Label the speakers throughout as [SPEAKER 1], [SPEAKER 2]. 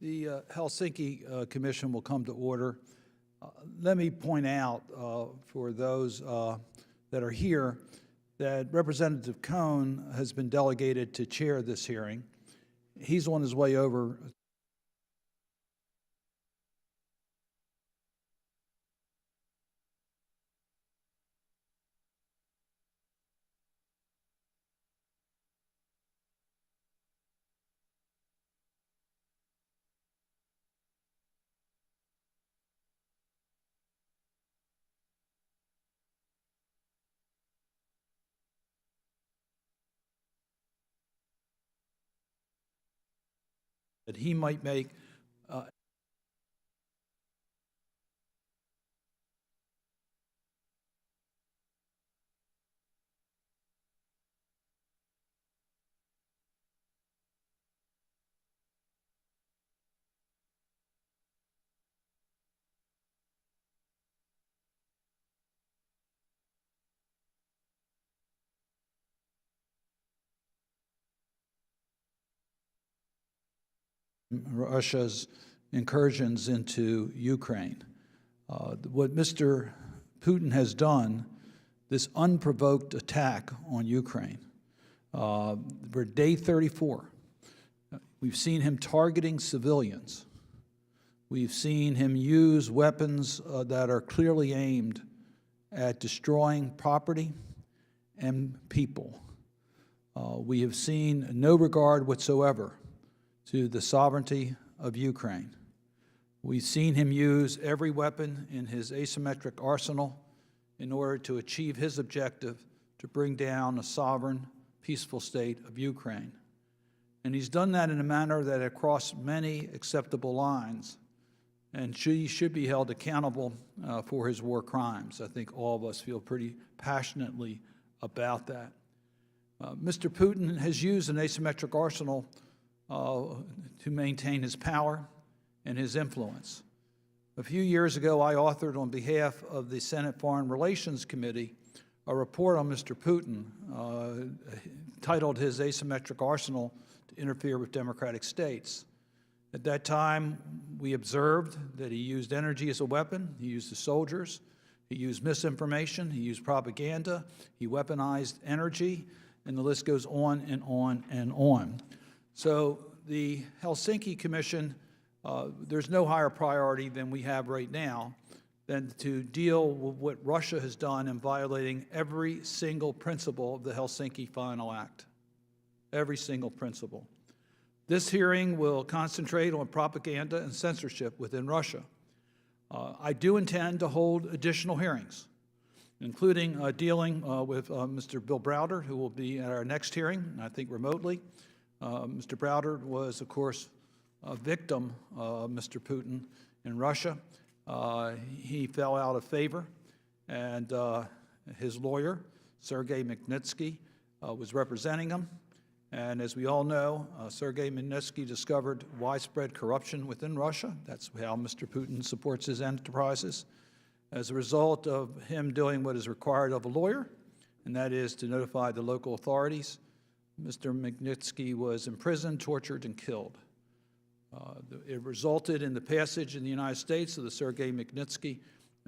[SPEAKER 1] The Helsinki Commission will come to order. Let me point out for those that are here that Representative Cohn has been delegated to chair this hearing. He's on his way over. That he might make Russia's incursions into Ukraine. What Mr. Putin has done, this unprovoked attack on Ukraine, we're day 34. We've seen him targeting civilians. We've seen him use weapons that are clearly aimed at destroying property and people. We have seen no regard whatsoever to the sovereignty of Ukraine. We've seen him use every weapon in his asymmetric arsenal in order to achieve his objective to bring down a sovereign, peaceful state of Ukraine. And he's done that in a manner that has crossed many acceptable lines, and he should be held accountable for his war crimes. I think all of us feel pretty passionately about that. Mr. Putin has used an asymmetric arsenal to maintain his power and his influence. A few years ago, I authored on behalf of the Senate Foreign Relations Committee a report on Mr. Putin titled "His Asymmetric Arsenal to Interfere with Democratic States." At that time, we observed that he used energy as a weapon, he used the soldiers, he used misinformation, he used propaganda, he weaponized energy, and the list goes on and on and on. So the Helsinki Commission, there's no higher priority than we have right now than to deal with what Russia has done in violating every single principle of the Helsinki Final Act, every single principle. This hearing will concentrate on propaganda and censorship within Russia. I do intend to hold additional hearings, including dealing with Mr. Bill Browder, who will be at our next hearing, I think remotely. Mr. Browder was, of course, a victim of Mr. Putin in Russia. He fell out of favor, and his lawyer, Sergei Magnitsky, was representing him. And as we all know, Sergei Magnitsky discovered widespread corruption within Russia. That's how Mr. Putin supports his enterprises. As a result of him doing what is required of a lawyer, and that is to notify the local authorities, Mr. Magnitsky was imprisoned, tortured, and killed. It resulted in the passage in the United States of the Sergei Magnitsky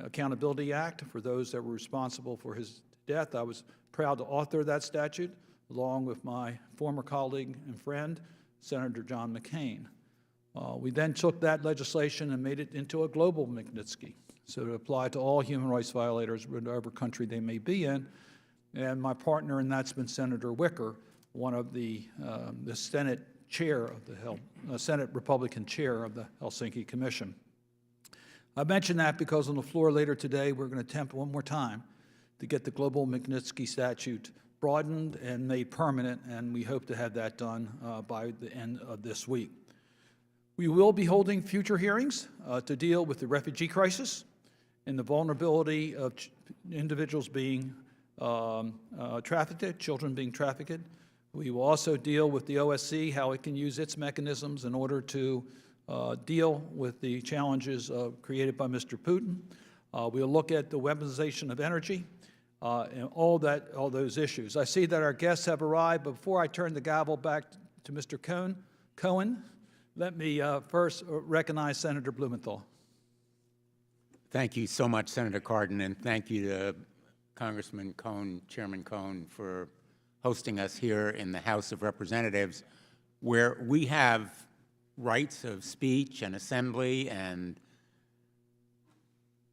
[SPEAKER 1] Accountability Act for those that were responsible for his death. I was proud to author that statute, along with my former colleague and friend, Senator John McCain. We then took that legislation and made it into a global Magnitsky, so to apply to all human rights violators, whatever country they may be in. And my partner in that's been Senator Wicker, one of the Senate chair of the Senate Republican chair of the Helsinki Commission. I mention that because on the floor later today, we're going to attempt one more time to get the global Magnitsky statute broadened and made permanent, and we hope to have that done by the end of this week. We will be holding future hearings to deal with the refugee crisis and the vulnerability of individuals being trafficked, children being trafficked. We will also deal with the OSCE, how it can use its mechanisms in order to deal with the challenges created by Mr. Putin. We'll look at the weaponization of energy and all those issues. I see that our guests have arrived, but before I turn the gavel back to Mr. Cohen, Let me first recognize Senator Blumenthal.
[SPEAKER 2] Thank you so much, Senator Cardin, and thank you to Congressman Cohn, Chairman Cohn, for hosting us here in the House of Representatives, where we have rights of speech and assembly and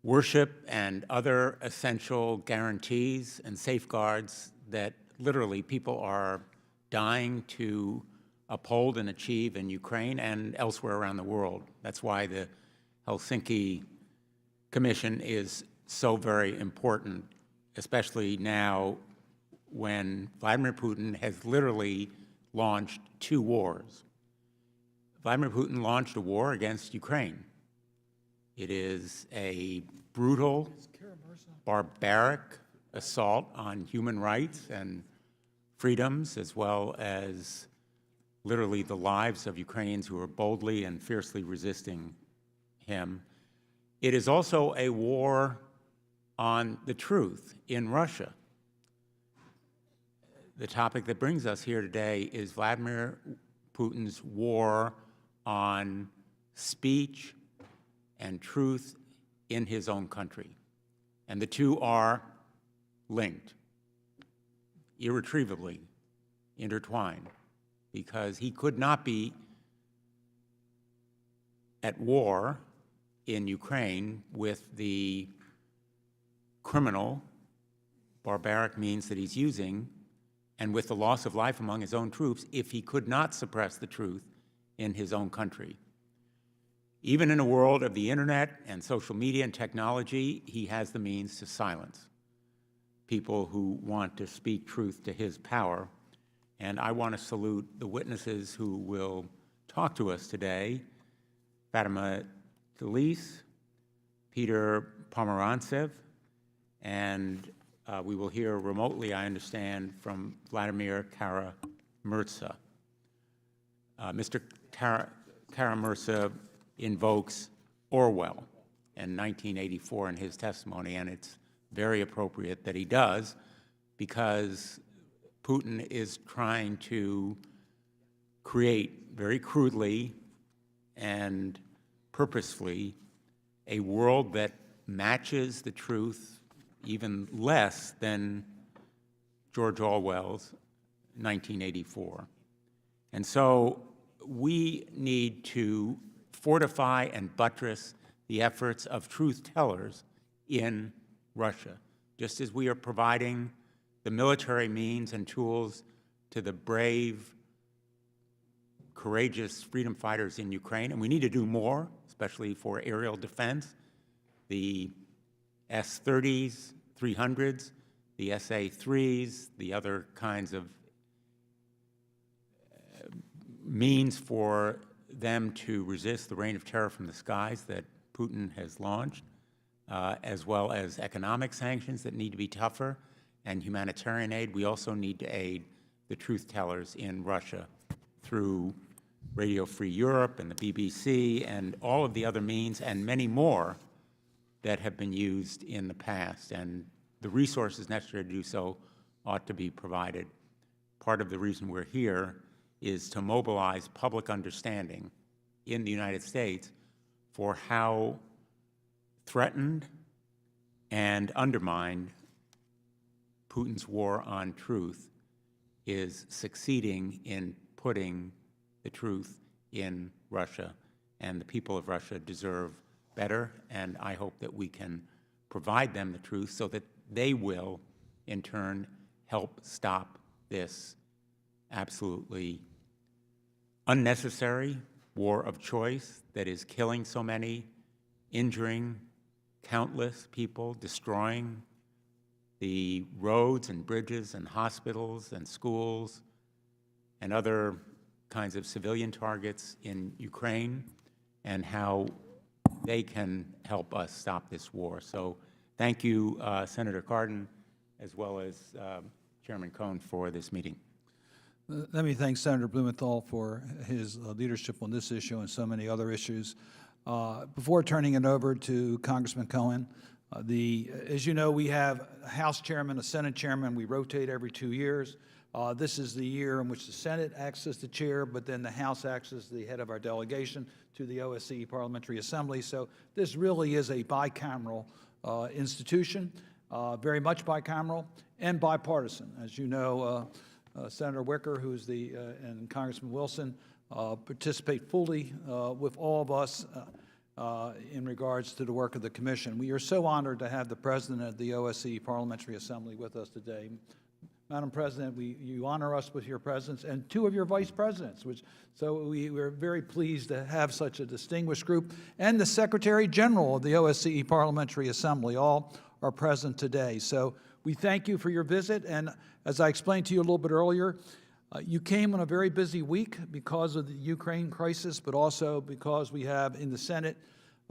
[SPEAKER 2] worship and other essential guarantees and safeguards that literally people are dying to uphold and achieve in Ukraine and elsewhere around the world. That's why the Helsinki Commission is so very important, especially now when Vladimir Putin has literally launched 2 wars. Vladimir Putin launched a war against Ukraine. It is a brutal, barbaric assault on human rights and freedoms, as well as literally the lives of Ukrainians who are boldly and fiercely resisting him. It is also a war on the truth in Russia. The topic that brings us here today is Vladimir Putin's war on speech and truth in his own country. And the two are linked, irretrievably intertwined, because he could not be at war in Ukraine with the criminal, barbaric means that he's using, and with the loss of life among his own troops, if he could not suppress the truth in his own country. Even in a world of the internet and social media and technology, he has the means to silence people who want to speak truth to his power. And I want to salute the witnesses who will talk to us today: Fatima Delise, Peter Pomerantsev, and we will hear remotely, I understand, from Vladimir Kara-Murza. Mr. Kara-Murza invokes Orwell in 1984 in his testimony, and it's very appropriate that he does, because Putin is trying to create very crudely and purposefully a world that matches the truth even less than George Orwell's 1984. And so we need to fortify and buttress the efforts of truth tellers in Russia, just as we are providing the military means and tools to the brave, courageous freedom fighters in Ukraine. And we need to do more, especially for aerial defense. The S-30s, 300s, the SA-3s, the other kinds of means for them to resist the reign of terror from the skies that Putin has launched, as well as economic sanctions that need to be tougher, and humanitarian aid. We also need to aid the truth tellers in Russia through Radio Free Europe and the BBC and all of the other means and many more that have been used in the past. And the resources necessary to do so ought to be provided. Part of the reason we're here is to mobilize public understanding in the United States for how threatened and undermined Putin's war on truth is succeeding in putting the truth in Russia. And the people of Russia deserve better, and I hope that we can provide them the truth so that they will, in turn, help stop this absolutely unnecessary war of choice that is killing so many, injuring countless people, destroying the roads and bridges and hospitals and schools and other kinds of civilian targets in Ukraine, and how they can help us stop this war. So thank you, Senator Cardin, as well as Chairman Cohn, for this meeting.
[SPEAKER 1] Let me thank Senator Blumenthal for his leadership on this issue and so many other issues. Before turning it over to Congressman Cohen, as you know, we have a House chairman, a Senate chairman. We rotate every 2 years. This is the year in which the Senate acts as the chair, but then the House acts as the head of our delegation to the OSCE Parliamentary Assembly. So this really is a bicameral institution, very much bicameral and bipartisan. As you know, Senator Wicker, who's and Congressman Wilson participate fully with all of us in regards to the work of the Commission. We are so honored to have the President of the OSCE Parliamentary Assembly with us today. Madam President, you honor us with your presence, and two of your vice presidents, so we're very pleased to have such a distinguished group, and the Secretary General of the OSCE Parliamentary Assembly, all are present today. So we thank you for your visit, and as I explained to you a little bit earlier, you came on a very busy week because of the Ukraine crisis, but also because we have in the Senate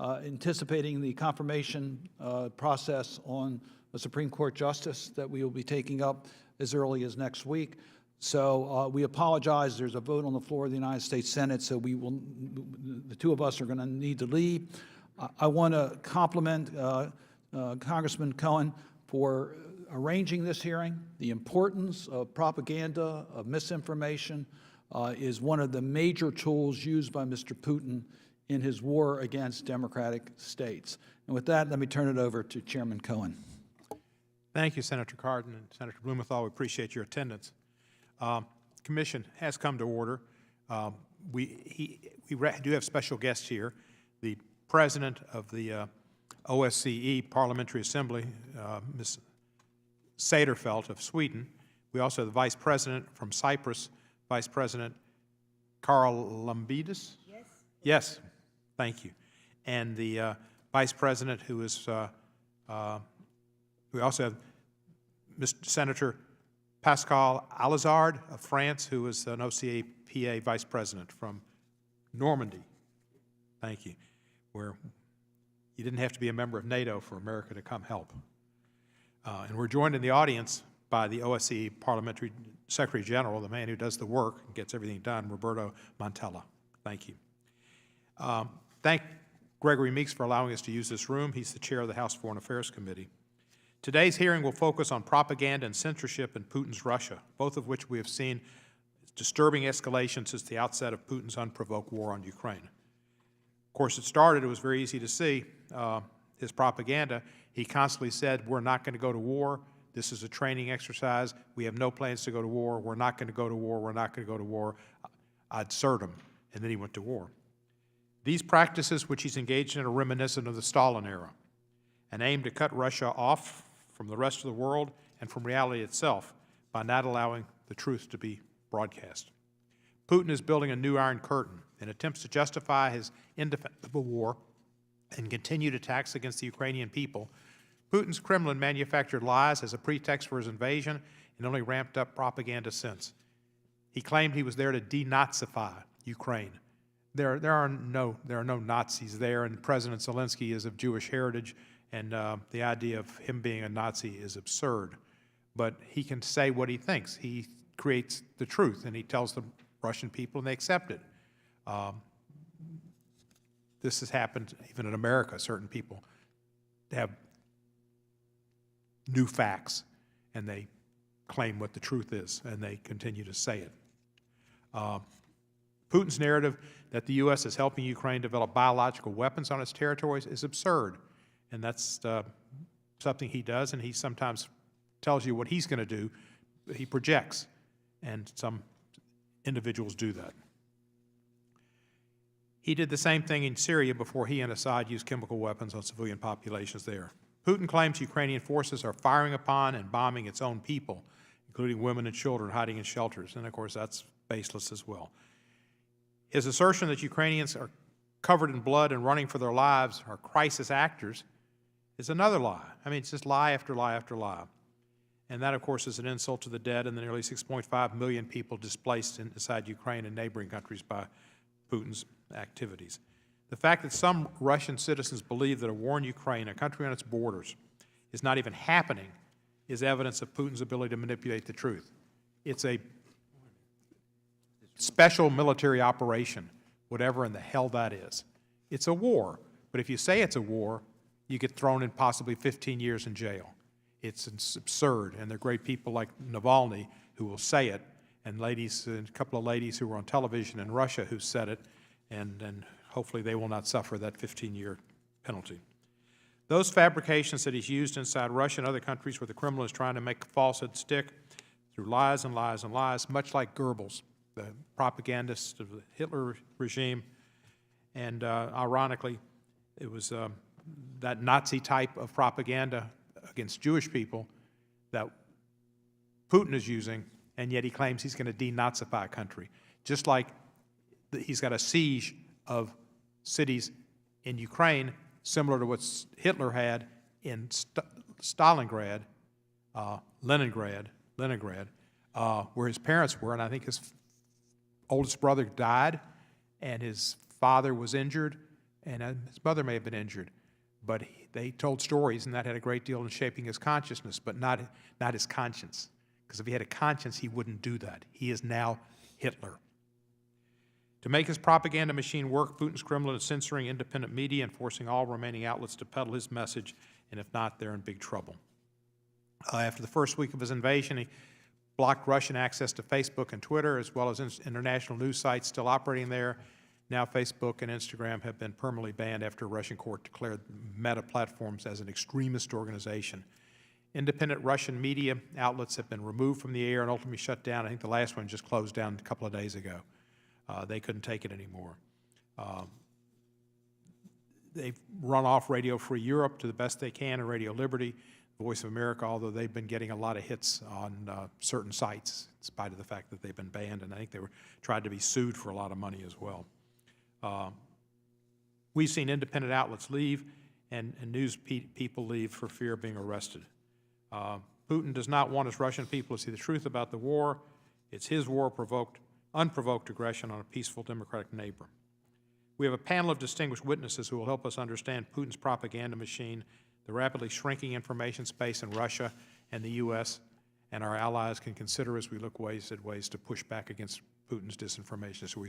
[SPEAKER 1] anticipating the confirmation process on a Supreme Court justice that we will be taking up as early as next week. So we apologize. There's a vote on the floor of the United States Senate, so the two of us are going to need to leave. I want to compliment Congressman Cohen for arranging this hearing. The importance of propaganda, of misinformation, is one of the major tools used by Mr. Putin in his war against democratic states. And with that, let me turn it over to Chairman Cohen.
[SPEAKER 3] Thank you, Senator Cardin and Senator Blumenthal. We appreciate your attendance. Commission has come to order. We do have special guests here. The President of the OSCE Parliamentary Assembly, Ms. Sederfelt of Sweden. We also have the Vice President from Cyprus, Vice President Karl Lambidis. Yes. Yes, thank you. And the Vice President who is, we also have Mr. Senator Pascal Alizard of France, who is an OCAPA Vice President from Normandy. Thank you. Where you didn't have to be a member of NATO for America to come help. And we're joined in the audience by the OSCE Parliamentary Secretary General, the man who does the work and gets everything done, Roberto Montella. Thank you. Thank Gregory Meeks for allowing us to use this room. He's the chair of the House Foreign Affairs Committee. Today's hearing will focus on propaganda and censorship in Putin's Russia, both of which we have seen disturbing escalation since the outset of Putin's unprovoked war on Ukraine. Of course, it was very easy to see his propaganda. He constantly said, we're not going to go to war. This is a training exercise. We have no plans to go to war. We're not going to go to war. We're not going to go to war. I'd cert him. And then he went to war. These practices, which he's engaged in, are reminiscent of the Stalin era and aim to cut Russia off from the rest of the world and from reality itself by not allowing the truth to be broadcast. Putin is building a new Iron Curtain in attempts to justify his indefensible war and continued attacks against the Ukrainian people. Putin's Kremlin manufactured lies as a pretext for his invasion and only ramped up propaganda since. He claimed he was there to denazify Ukraine. There are no Nazis there, and President Zelensky is of Jewish heritage, and the idea of him being a Nazi is absurd. But he can say what he thinks. He creates the truth, and he tells the Russian people, and they accept it. This has happened even in America. Certain people have new facts, and they claim what the truth is, and they continue to say it. Putin's narrative that the U.S. is helping Ukraine develop biological weapons on its territories is absurd, and that's something he does, and he sometimes tells you what he's going to do. He projects, and some individuals do that. He did the same thing in Syria before he and Assad used chemical weapons on civilian populations there. Putin claims Ukrainian forces are firing upon and bombing its own people, including women and children hiding in shelters, and of course that's baseless as well. His assertion that Ukrainians are covered in blood and running for their lives are crisis actors is another lie. I mean, it's just lie after lie after lie. And that, of course, is an insult to the dead and the nearly 6.5 million people displaced inside Ukraine and neighboring countries by Putin's activities. The fact that some Russian citizens believe that a war in Ukraine, a country on its borders, is not even happening is evidence of Putin's ability to manipulate the truth. It's a special military operation, whatever in the hell that is. It's a war, but if you say it's a war, you get thrown in possibly 15 years in jail. It's absurd, and there are great people like Navalny who will say it, and ladies, a couple of ladies who were on television in Russia who said it, and hopefully they will not suffer that 15-year penalty. Those fabrications that he's used inside Russia and other countries where the criminal is trying to make falsehood stick through lies and lies and lies, much like Goebbels, the propagandist of the Hitler regime. And ironically, it was that Nazi type of propaganda against Jewish people that Putin is using, and yet he claims he's going to denazify a country. Just like he's got a siege of cities in Ukraine, similar to what Hitler had in Stalingrad, Leningrad, where his parents were, and I think his oldest brother died, and his father was injured, and his mother may have been injured. But they told stories, and that had a great deal in shaping his consciousness, but not his conscience. Because if he had a conscience, he wouldn't do that. He is now Hitler. To make his propaganda machine work, Putin's Kremlin is censoring independent media and forcing all remaining outlets to peddle his message, and if not, they're in big trouble. After the first week of his invasion, he blocked Russian access to Facebook and Twitter, as well as international news sites still operating there. Now Facebook and Instagram have been permanently banned after a Russian court declared Meta platforms as an extremist organization. Independent Russian media outlets have been removed from the air and ultimately shut down. I think the last one just closed down a couple of days ago. They couldn't take it anymore. They've run off Radio Free Europe to the best they can, and Radio Liberty, Voice of America, although they've been getting a lot of hits on certain sites, in spite of the fact that they've been banned, and I think they were tried to be sued for a lot of money as well. We've seen independent outlets leave and news people leave for fear of being arrested. Putin does not want his Russian people to see the truth about the war. It's his war, unprovoked aggression on a peaceful, democratic neighbor. We have a panel of distinguished witnesses who will help us understand Putin's propaganda machine, the rapidly shrinking information space in Russia and the U.S., and our allies can consider as we look at ways to push back against Putin's disinformation. So we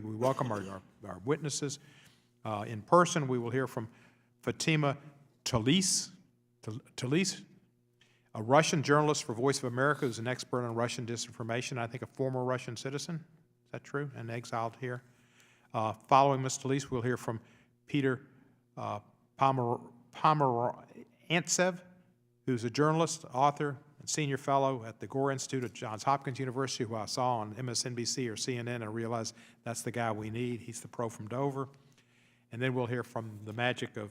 [SPEAKER 3] welcome our witnesses. In person, we will hear from Fatima Talis, a Russian journalist for Voice of America who's an expert on Russian disinformation, I think a former Russian citizen. Is that true? And exiled here. Following Ms. Talis, we'll hear from Peter Anseph, who's a journalist, author, and senior fellow at the Gore Institute at Johns Hopkins University, who I saw on MSNBC or CNN and realized that's the guy we need. He's the pro from Dover. And then we'll hear from the magic of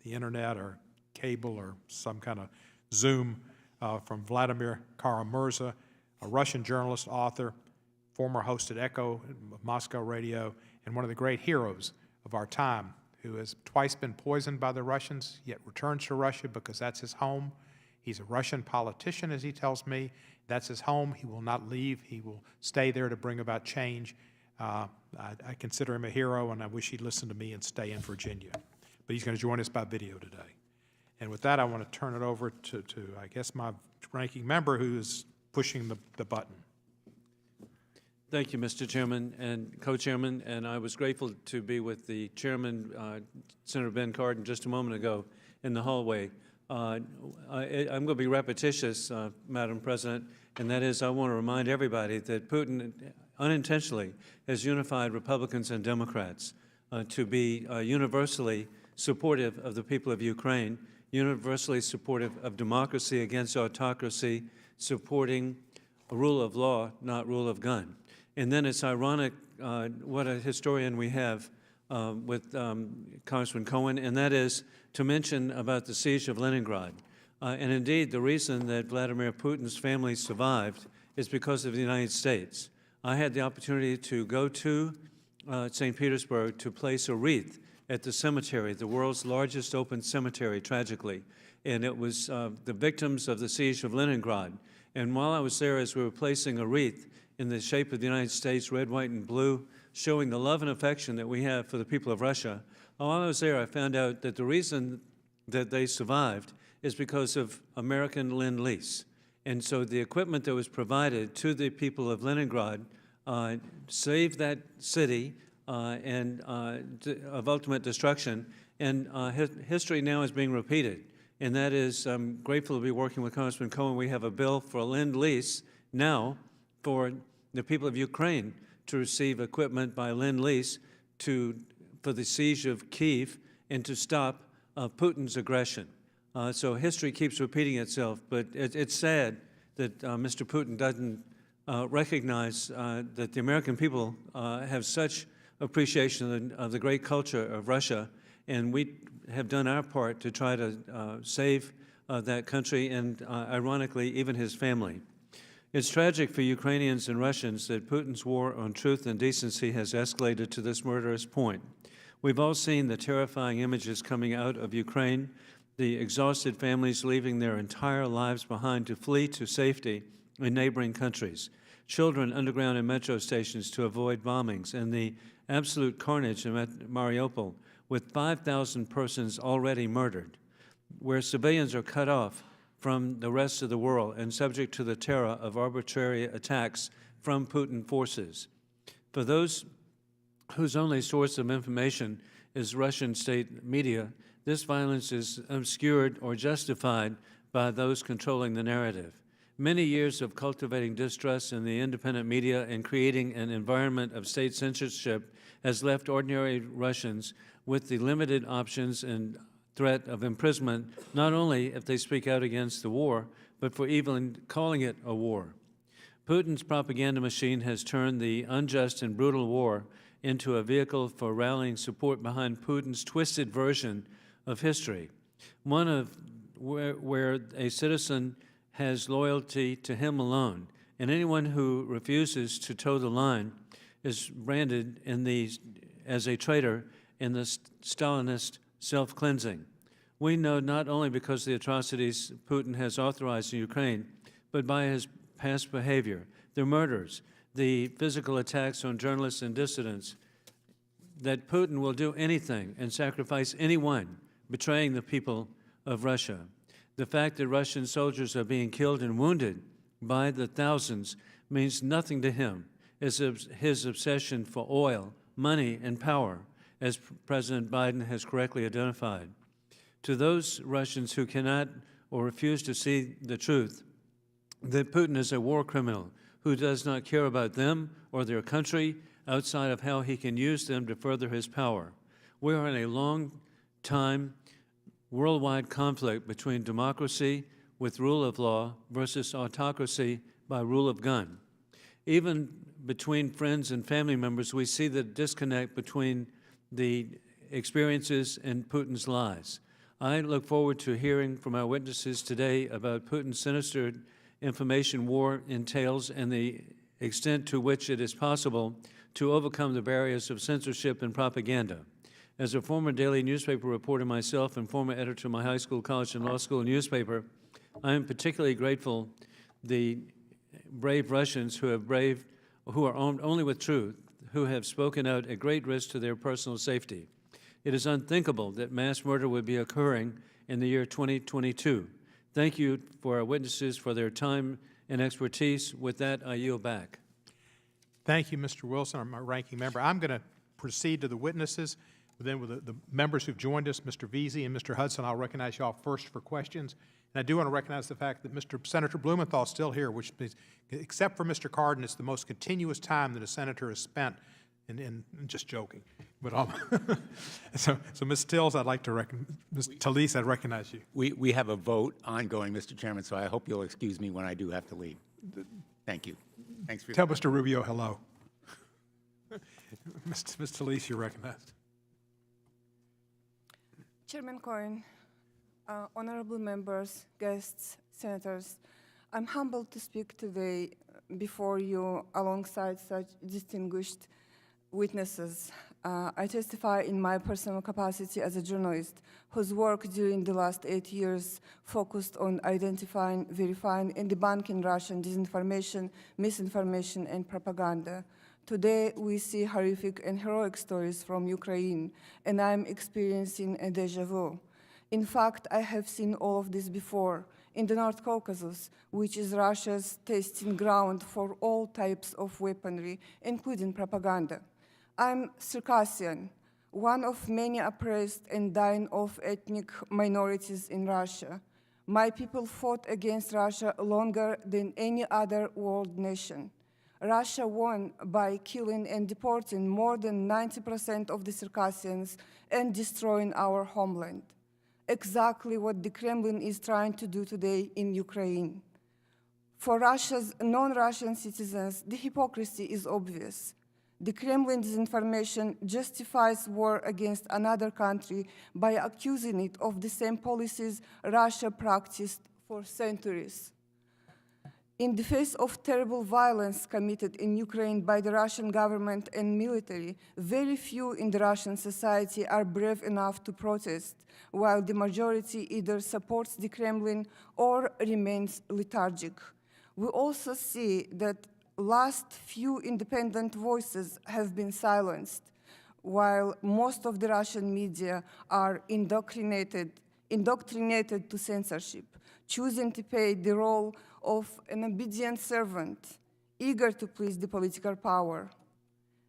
[SPEAKER 3] the internet or cable or some kind of Zoom from Vladimir Kara-Murza, a Russian journalist, author, former host at Echo, Moscow Radio, and one of the great heroes of our time, who has twice been poisoned by the Russians, yet returns to Russia because that's his home. He's a Russian politician, as he tells me. That's his home. He will not leave. He will stay there to bring about change. I consider him a hero, and I wish he'd listen to me and stay in Virginia. But he's going to join us by video today. And with that, I want to turn it over to I guess, my ranking member who is pushing the button.
[SPEAKER 4] Thank you, Mr. Chairman and co-chairman, and I was grateful to be with the chairman, Senator Ben Cardin, just a moment ago in the hallway. I'm going to be repetitious, Madam President, and that is I want to remind everybody that Putin unintentionally has unified Republicans and Democrats to be universally supportive of the people of Ukraine, universally supportive of democracy against autocracy, supporting a rule of law, not rule of gun. And then it's ironic what a historian we have with Congressman Cohen, and that is to mention about the siege of Leningrad. And indeed, the reason that Vladimir Putin's family survived is because of the United States. I had the opportunity to go to St. Petersburg to place a wreath at the cemetery, the world's largest open cemetery, tragically. And it was the victims of the siege of Leningrad. And while I was there, as we were placing a wreath in the shape of the United States, red, white, and blue, showing the love and affection that we have for the people of Russia, while I was there, I found out that the reason that they survived is because of American Lend-Lease. And so the equipment that was provided to the people of Leningrad saved that city of ultimate destruction, and history now is being repeated. and that is I'm grateful to be working with Congressman Cohen. We have a bill for a Lend-Lease now for the people of Ukraine to receive equipment by Lend-Lease for the siege of Kyiv and to stop Putin's aggression. So history keeps repeating itself, but it's sad that Mr. Putin doesn't recognize that the American people have such appreciation of the great culture of Russia, and we have done our part to try to save that country and, ironically, even his family. It's tragic for Ukrainians and Russians that Putin's war on truth and decency has escalated to this murderous point. We've all seen the terrifying images coming out of Ukraine, the exhausted families leaving their entire lives behind to flee to safety in neighboring countries, children underground in metro stations to avoid bombings, and the absolute carnage in Mariupol, with 5,000 persons already murdered, where civilians are cut off from the rest of the world and subject to the terror of arbitrary attacks from Putin forces. For those whose only source of information is Russian state media, this violence is obscured or justified by those controlling the narrative. Many years of cultivating distrust in the independent media and creating an environment of state censorship has left ordinary Russians with the limited options and threat of imprisonment, not only if they speak out against the war, but for even calling it a war. Putin's propaganda machine has turned the unjust and brutal war into a vehicle for rallying support behind Putin's twisted version of history, one of where a citizen has loyalty to him alone, and anyone who refuses to toe the line is branded as a traitor in the Stalinist self-cleansing. We know not only because of the atrocities Putin has authorized in Ukraine, but by his past behavior, the murders, the physical attacks on journalists and dissidents, that Putin will do anything and sacrifice anyone betraying the people of Russia. The fact that Russian soldiers are being killed and wounded by the thousands means nothing to him. His obsession for oil, money, and power, as President Biden has correctly identified. To those Russians who cannot or refuse to see the truth, that Putin is a war criminal who does not care about them or their country outside of how he can use them to further his power. We are in a long-time worldwide conflict between democracy with rule of law versus autocracy by rule of gun. Even between friends and family members, we see the disconnect between the experiences and Putin's lies. I look forward to hearing from our witnesses today about Putin's sinister information war entails and the extent to which it is possible to overcome the barriers of censorship and propaganda. As a former daily newspaper reporter myself and former editor of my high school, college, and law school newspaper, I am particularly grateful the brave Russians who are armed only with truth, who have spoken out at great risk to their personal safety. It is unthinkable that mass murder would be occurring in the year 2022. Thank you for our witnesses for their time and expertise. With that, I yield back.
[SPEAKER 3] Thank you, Mr. Wilson, my ranking member. I'm going to proceed to the witnesses. Then with the members who've joined us, Mr. Veazey and Mr. Hudson, I'll recognize you all first for questions. And I do want to recognize the fact that Senator Blumenthal is still here, which means, except for Mr. Cardin, it's the most continuous time that a senator has spent in just joking. But so Ms. Tills, I'd like to Ms. Talise, I'd recognize you.
[SPEAKER 2] We have a vote ongoing, Mr. Chairman, so I hope you'll excuse me when I do have to leave. Thank you. Thanks for your
[SPEAKER 3] Tell Mr. Rubio hello. Ms. Talise, you're recognized.
[SPEAKER 5] Chairman Cohen, honorable members, guests, senators, I'm humbled to speak today before you alongside such distinguished witnesses. I testify in my personal capacity as a journalist whose work during the last 8 years focused on identifying, verifying, and debunking Russian disinformation, misinformation, and propaganda. Today, we see horrific and heroic stories from Ukraine, and I'm experiencing a déjà vu. In fact, I have seen all of this before in the North Caucasus, which is Russia's testing ground for all types of weaponry, including propaganda. I'm Circassian, one of many oppressed and dying of ethnic minorities in Russia. My people fought against Russia longer than any other world nation. Russia won by killing and deporting more than 90% of the Circassians and destroying our homeland. Exactly what the Kremlin is trying to do today in Ukraine. For Russia's non-Russian citizens, the hypocrisy is obvious. The Kremlin disinformation justifies war against another country by accusing it of the same policies Russia practiced for centuries. In the face of terrible violence committed in Ukraine by the Russian government and military, very few in the Russian society are brave enough to protest, while the majority either supports the Kremlin or remains lethargic. We also see that last few independent voices have been silenced, while most of the Russian media are indoctrinated to censorship, choosing to play the role of an obedient servant, eager to please the political power.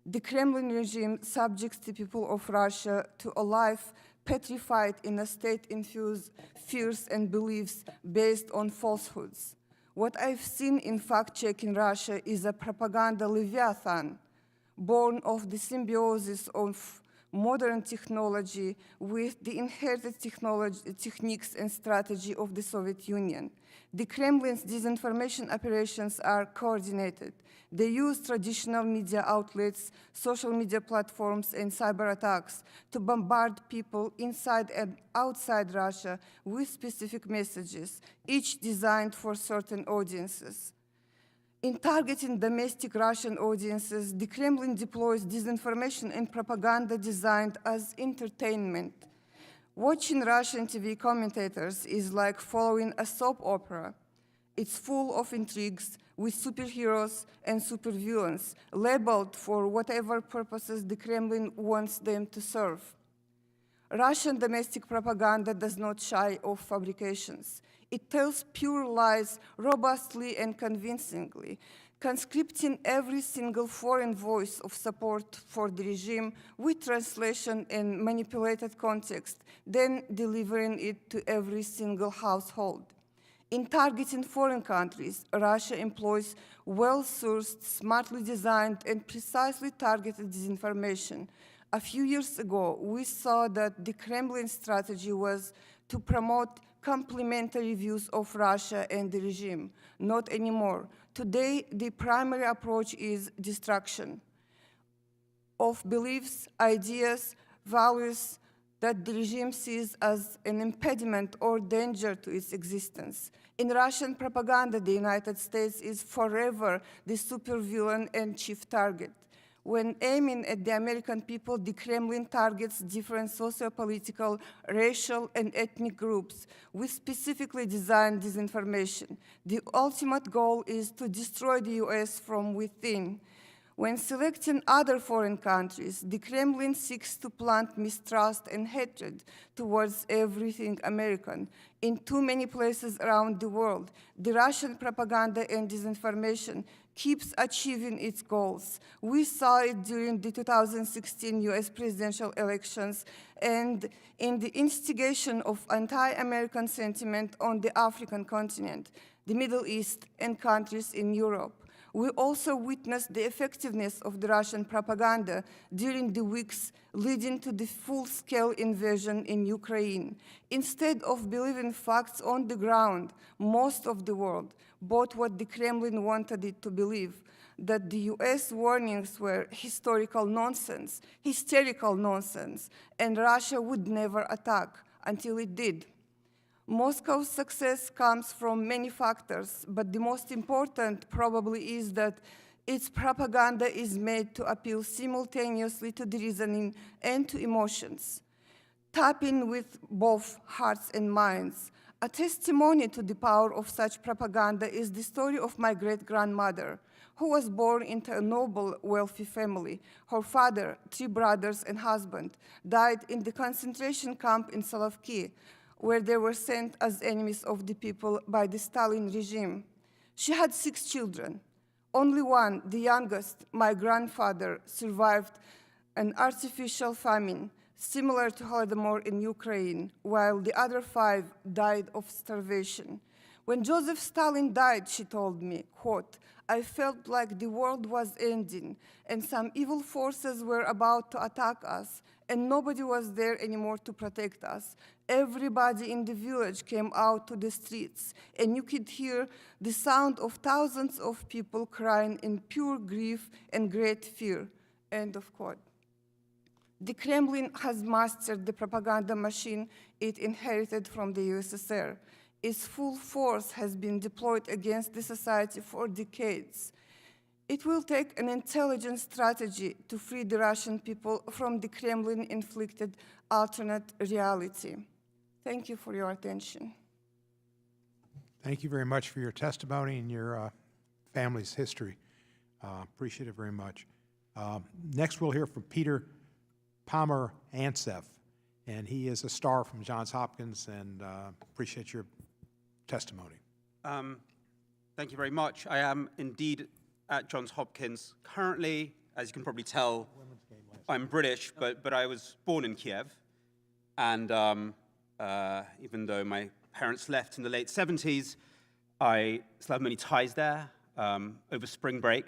[SPEAKER 5] The Kremlin regime subjects the people of Russia to a life petrified in a state-infused fears and beliefs based on falsehoods. What I've seen in fact-checking Russia is a propaganda leviathan, born of the symbiosis of modern technology with the inherited techniques and strategy of the Soviet Union. The Kremlin's disinformation operations are coordinated. They use traditional media outlets, social media platforms, and cyber attacks to bombard people inside and outside Russia with specific messages, each designed for certain audiences. In targeting domestic Russian audiences, the Kremlin deploys disinformation and propaganda designed as entertainment. Watching Russian TV commentators is like following a soap opera. It's full of intrigues with superheroes and supervillains, labeled for whatever purposes the Kremlin wants them to serve. Russian domestic propaganda does not shy of fabrications. It tells pure lies robustly and convincingly, conscripting every single foreign voice of support for the regime with translation and manipulated context, then delivering it to every single household. In targeting foreign countries, Russia employs well-sourced, smartly designed, and precisely targeted disinformation. A few years ago, we saw that the Kremlin strategy was to promote complementary views of Russia and the regime. Not anymore. Today, the primary approach is destruction of beliefs, ideas, values that the regime sees as an impediment or danger to its existence. In Russian propaganda, the United States is forever the supervillain and chief target. When aiming at the American people, the Kremlin targets different socio-political, racial, and ethnic groups with specifically designed disinformation. The ultimate goal is to destroy the US from within. When selecting other foreign countries, the Kremlin seeks to plant mistrust and hatred towards everything American. In too many places around the world, the Russian propaganda and disinformation keeps achieving its goals. We saw it during the 2016 US presidential elections and in the instigation of anti-American sentiment on the African continent, the Middle East, and countries in Europe. We also witnessed the effectiveness of the Russian propaganda during the weeks leading to the full-scale invasion in Ukraine. Instead of believing facts on the ground, most of the world bought what the Kremlin wanted it to believe, that the US warnings were hysterical nonsense, and Russia would never attack until it did. Moscow's success comes from many factors, but the most important probably is that its propaganda is made to appeal simultaneously to the reasoning and to emotions, tapping with both hearts and minds. A testimony to the power of such propaganda is the story of my great-grandmother, who was born into a noble, wealthy family. Her father, 3 brothers and husband, died in the concentration camp in Solovki, where they were sent as enemies of the people by the Stalin regime. She had 6 children. Only one, the youngest, my grandfather, survived an artificial famine, similar to Holodomor in Ukraine, while the other 5 died of starvation. When Joseph Stalin died, she told me, quote, I felt like the world was ending and some evil forces were about to attack us, and nobody was there anymore to protect us. Everybody in the village came out to the streets, and you could hear the sound of thousands of people crying in pure grief and great fear, end of quote. The Kremlin has mastered the propaganda machine it inherited from the USSR. Its full force has been deployed against the society for decades. It will take an intelligent strategy to free the Russian people from the Kremlin-inflicted alternate reality. Thank you for your attention.
[SPEAKER 3] Thank you very much for your testimony and your family's history. Appreciate it very much. Next, we'll hear from Peter Palmer Anseph, and he is a star from Johns Hopkins, and appreciate your testimony.
[SPEAKER 6] Thank you very much. I am indeed at Johns Hopkins. Currently, as you can probably tell, I'm British, but I was born in Kiev, and even though my parents left in the late 70s, I still have many ties there. Over spring break,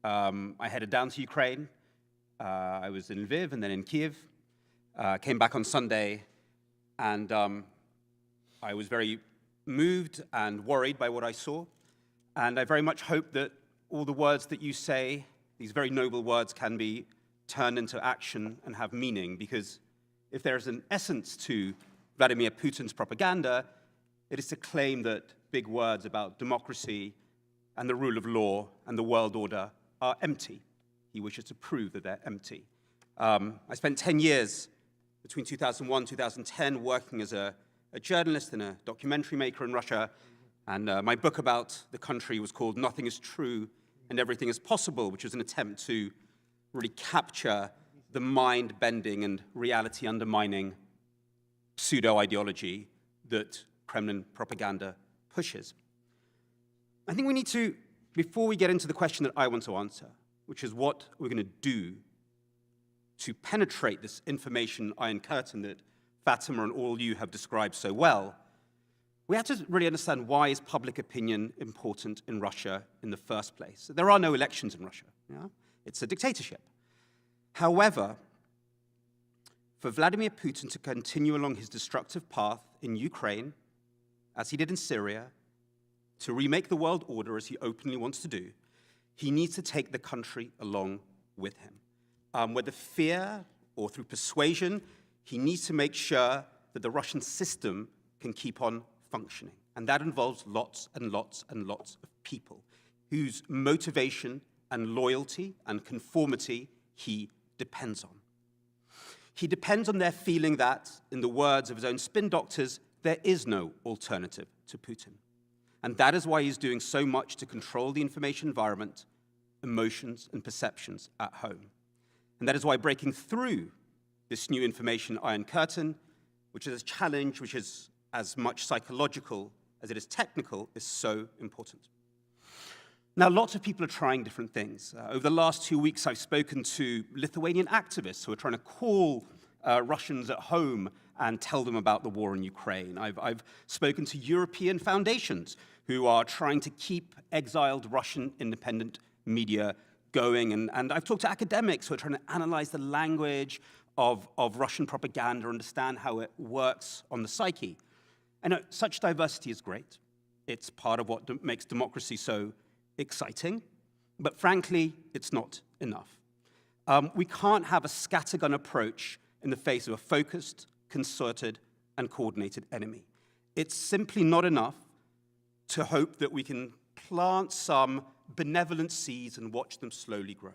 [SPEAKER 6] I headed down to Ukraine. I was in Lviv and then in Kiev. Came back on Sunday, and I was very moved and worried by what I saw. And I very much hope that all the words that you say, these very noble words, can be turned into action and have meaning, because if there is an essence to Vladimir Putin's propaganda, it is to claim that big words about democracy and the rule of law and the world order are empty. He wishes to prove that they're empty. I spent 10 years between 2001 and 2010 working as a journalist and a documentary maker in Russia, and my book about the country was called Nothing is True and Everything is Possible, which was an attempt to really capture the mind-bending and reality-undermining pseudo-ideology that Kremlin propaganda pushes. I think we need to, before we get into the question that I want to answer, which is what we're going to do to penetrate this information iron curtain that Fatima and all you have described so well, we have to really understand why is public opinion important in Russia in the first place. There are no elections in Russia. Yeah? It's a dictatorship. However, for Vladimir Putin to continue along his destructive path in Ukraine, as he did in Syria, to remake the world order as he openly wants to do, he needs to take the country along with him. Whether fear or through persuasion, he needs to make sure that the Russian system can keep on functioning. And that involves lots and lots and lots of people whose motivation and loyalty and conformity he depends on. He depends on their feeling that, in the words of his own spin doctors, there is no alternative to Putin. And that is why he's doing so much to control the information environment, emotions, and perceptions at home. And that is why breaking through this new information iron curtain, which is a challenge which is as much psychological as it is technical, is so important. Now, lots of people are trying different things. Over the last 2 weeks, I've spoken to Lithuanian activists who are trying to call Russians at home and tell them about the war in Ukraine. I've spoken to European foundations who are trying to keep exiled Russian independent media going. And I've talked to academics who are trying to analyze the language of Russian propaganda, understand how it works on the psyche. And such diversity is great. It's part of what makes democracy so exciting. But frankly, it's not enough. We can't have a scattergun approach in the face of a focused, concerted, and coordinated enemy. It's simply not enough to hope that we can plant some benevolent seeds and watch them slowly grow.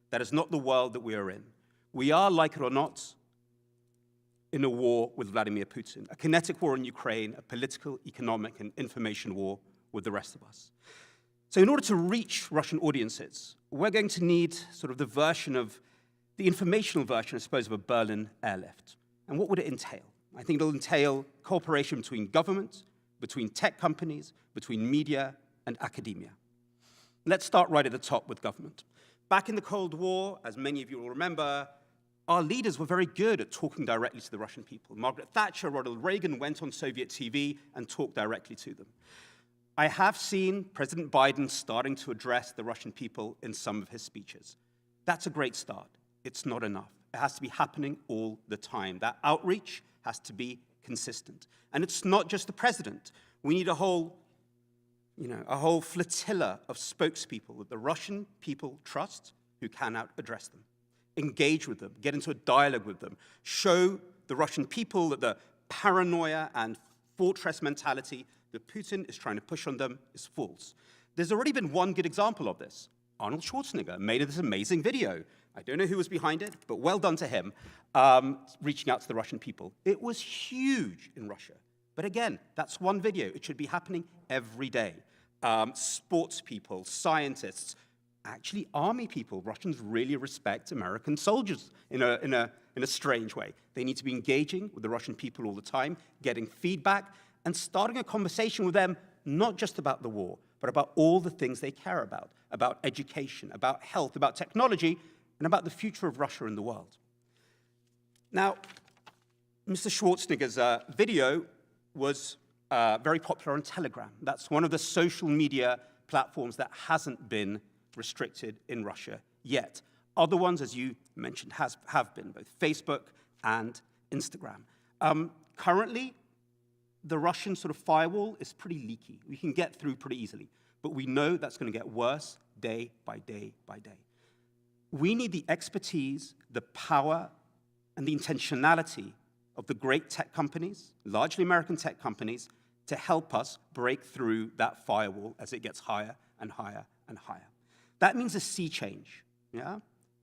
[SPEAKER 6] That is not the world that we are in. We are, like it or not, in a war with Vladimir Putin, a kinetic war in Ukraine, a political, economic, and information war with the rest of us. So in order to reach Russian audiences, we're going to need sort of the informational version, I suppose, of a Berlin airlift. And what would it entail? I think it'll entail cooperation between government, between tech companies, between media, and academia. Let's start right at the top with government. Back in the Cold War, as many of you will remember, our leaders were very good at talking directly to the Russian people. Margaret Thatcher, Ronald Reagan went on Soviet TV and talked directly to them. I have seen President Biden starting to address the Russian people in some of his speeches. That's a great start. It's not enough. It has to be happening all the time. That outreach has to be consistent. And it's not just the president. We need a whole flotilla of spokespeople that the Russian people trust who can address them, engage with them, get into a dialogue with them, show the Russian people that the paranoia and fortress mentality that Putin is trying to push on them is false. There's already been one good example of this. Arnold Schwarzenegger made this amazing video. I don't know who was behind it, but well done to him, reaching out to the Russian people. It was huge in Russia. But again, that's one video. It should be happening every day. Sports people, scientists, actually army people. Russians really respect American soldiers in a strange way. They need to be engaging with the Russian people all the time, getting feedback, and starting a conversation with them, not just about the war, but about all the things they care about education, about health, about technology, and about the future of Russia in the world. Now, Mr. Schwarzenegger's video was very popular on Telegram. That's one of the social media platforms that hasn't been restricted in Russia yet. Other ones, as you mentioned, have been, both Facebook and Instagram. Currently, the Russian sort of firewall is pretty leaky. We can get through pretty easily. But we know that's going to get worse day by day by day. We need the expertise, the power, and the intentionality of the great tech companies, largely American tech companies, to help us break through that firewall as it gets higher and higher and higher. That means a sea change,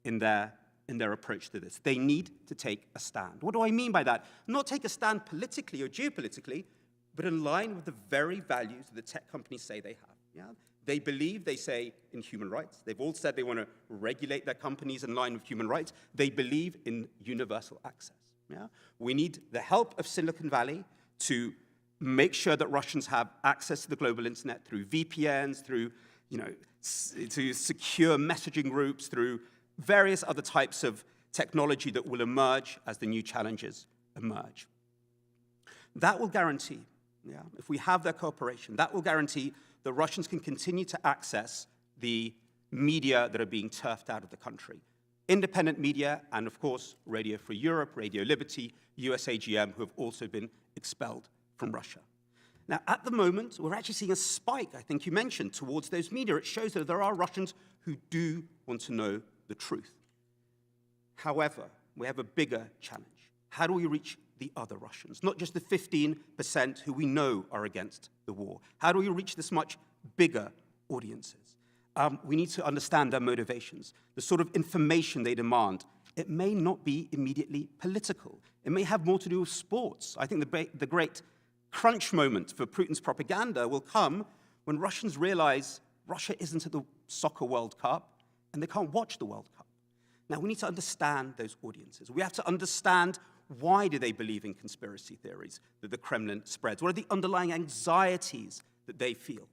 [SPEAKER 6] in their approach to this. They need to take a stand. What do I mean by that? Not take a stand politically or geopolitically, but in line with the very values that the tech companies say they have. They believe, they say, in human rights. They've all said they want to regulate their companies in line with human rights. They believe in universal access. We need the help of Silicon Valley to make sure that Russians have access to the global internet through VPNs, through to secure messaging groups, through various other types of technology that will emerge as the new challenges emerge. That will guarantee, if we have their cooperation, that will guarantee that Russians can continue to access the media that are being turfed out of the country. Independent media, and of course, Radio Free Europe, Radio Liberty, USAGM, who have also been expelled from Russia. Now, at the moment, we're actually seeing a spike, I think you mentioned, towards those media. It shows that there are Russians who do want to know the truth. However, we have a bigger challenge. How do we reach the other Russians, not just the 15% who we know are against the war? How do we reach this much bigger audiences? We need to understand their motivations, the sort of information they demand. It may not be immediately political. It may have more to do with sports. I think the great crunch moment for Putin's propaganda will come when Russians realize Russia isn't at the Soccer World Cup and they can't watch the World Cup. Now, we need to understand those audiences. We have to understand, why do they believe in conspiracy theories that the Kremlin spreads? What are the underlying anxieties that they feel?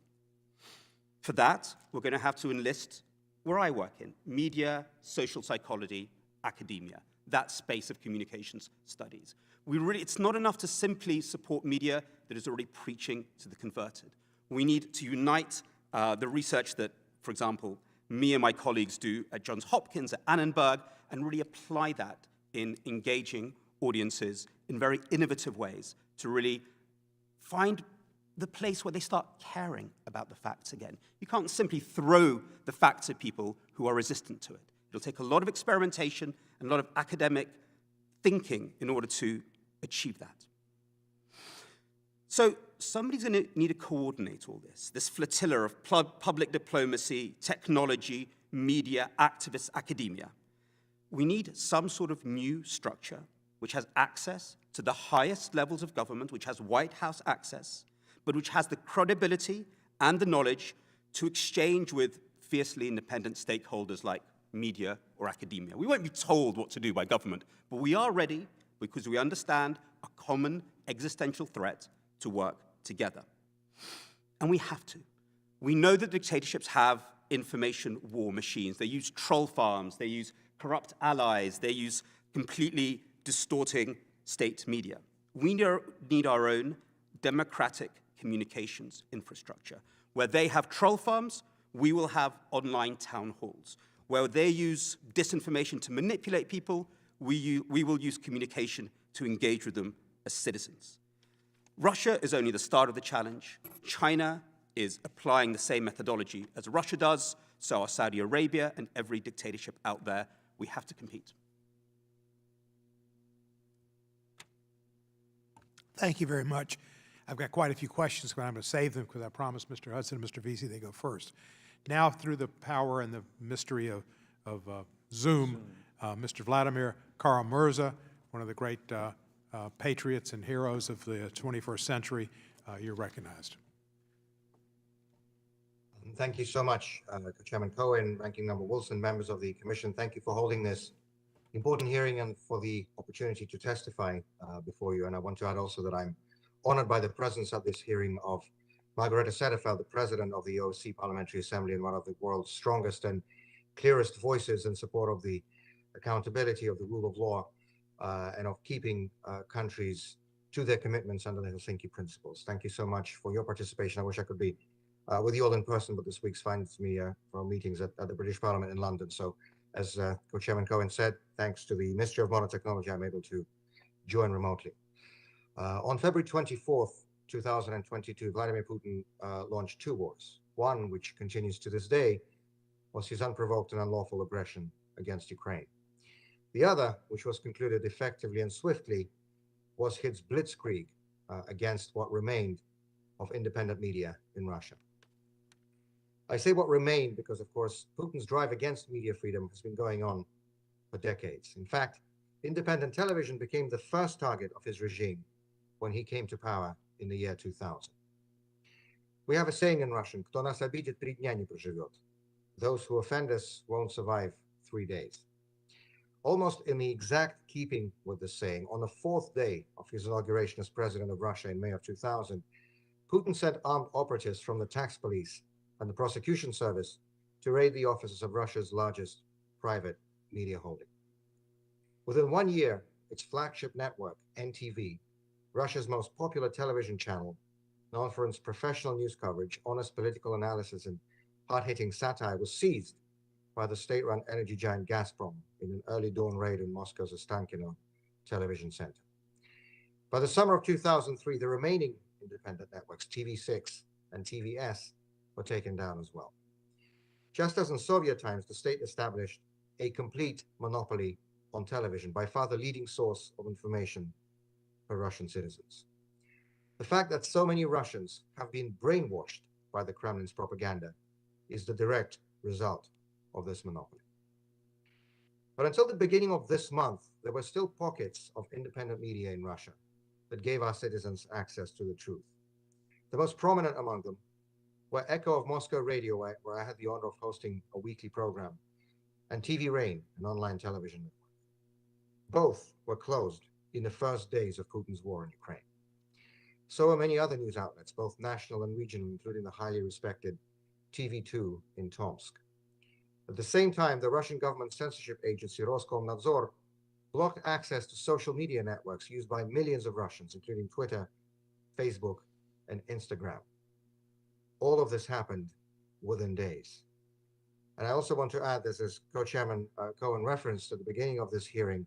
[SPEAKER 6] For that, we're going to have to enlist where I work in, media, social psychology, academia, that space of communications studies. It's not enough to simply support media that is already preaching to the converted. We need to unite the research that, for example, me and my colleagues do at Johns Hopkins, at Annenberg, and really apply that in engaging audiences in very innovative ways to really find the place where they start caring about the facts again. You can't simply throw the facts at people who are resistant to it. It'll take a lot of experimentation and a lot of academic thinking in order to achieve that. So somebody's going to need to coordinate all this flotilla of public diplomacy, technology, media, activists, academia. We need some sort of new structure which has access to the highest levels of government, which has White House access, but which has the credibility and the knowledge to exchange with fiercely independent stakeholders like media or academia. We won't be told what to do by government, but we are ready because we understand a common existential threat to work together. And we have to. We know that dictatorships have information war machines. They use troll farms, they use corrupt allies, they use completely distorting state media. We need our own democratic communications infrastructure. Where they have troll farms, we will have online town halls. Where they use disinformation to manipulate people, we will use communication to engage with them as citizens. Russia is only the start of the challenge. China is applying the same methodology as Russia does, so are Saudi Arabia and every dictatorship out there. We have to compete.
[SPEAKER 3] Thank you very much. I've got quite a few questions, but I'm going to save them because I promised Mr. Hudson and Mr. Vesey they go first. Now, through the power and the mystery of Zoom, Mr. Vladimir Kara-Murza, one of the great patriots and heroes of the 21st century, you're recognized.
[SPEAKER 7] Thank you so much, Chairman Cohen, Ranking Member Wilson, members of the Commission. Thank you for holding this important hearing and for the opportunity to testify before you. And I want to add also that I'm honored by the presence at this hearing of Margareta Sederfeld, the President of the OSCE Parliamentary Assembly and one of the world's strongest and clearest voices in support of the accountability of the rule of law and of keeping countries to their commitments under the Helsinki principles. Thank you so much for your participation. I wish I could be with you all in person, but this week finds me for meetings at the British Parliament in London. So as Co-Chairman Cohen said, thanks to the Ministry of Modern Technology, I'm able to join remotely. On February 24th, 2022, Vladimir Putin launched two wars. One, which continues to this day, was his unprovoked and unlawful aggression against Ukraine. The other, which was concluded effectively and swiftly, was his blitzkrieg against what remained of independent media in Russia. I say what remained because, of course, Putin's drive against media freedom has been going on for decades. In fact, independent television became the first target of his regime when he came to power in the year 2000. We have a saying in Russian, "Кто нас обидит, 3 дня не проживет." Those who offend us won't survive 3 days. Almost in the exact keeping with the saying, on the 4th day of his inauguration as president of Russia in May of 2000, Putin sent armed operatives from the tax police and the prosecution service to raid the offices of Russia's largest private media holding. Within 1 year, its flagship network, NTV, Russia's most popular television channel, known for its professional news coverage, honest political analysis, and hard-hitting satire, was seized by the state-run energy giant Gazprom in an early dawn raid in Moscow's Ostankino television center. By the summer of 2003, the remaining independent networks, TV6 and TVS, were taken down as well. Just as in Soviet times, the state established a complete monopoly on television, by far the leading source of information for Russian citizens. The fact that so many Russians have been brainwashed by the Kremlin's propaganda is the direct result of this monopoly. But until the beginning of this month, there were still pockets of independent media in Russia that gave our citizens access to the truth. The most prominent among them were Echo of Moscow Radio, where I had the honor of hosting a weekly program, and TV Rain, an online television network. Both were closed in the first days of Putin's war in Ukraine. So are many other news outlets, both national and regional, including the highly respected TV2 in Tomsk. At the same time, the Russian government censorship agency Roskomnadzor blocked access to social media networks used by millions of Russians, including Twitter, Facebook, and Instagram. All of this happened within days. And I also want to add this, as Co-Chairman Cohen referenced at the beginning of this hearing,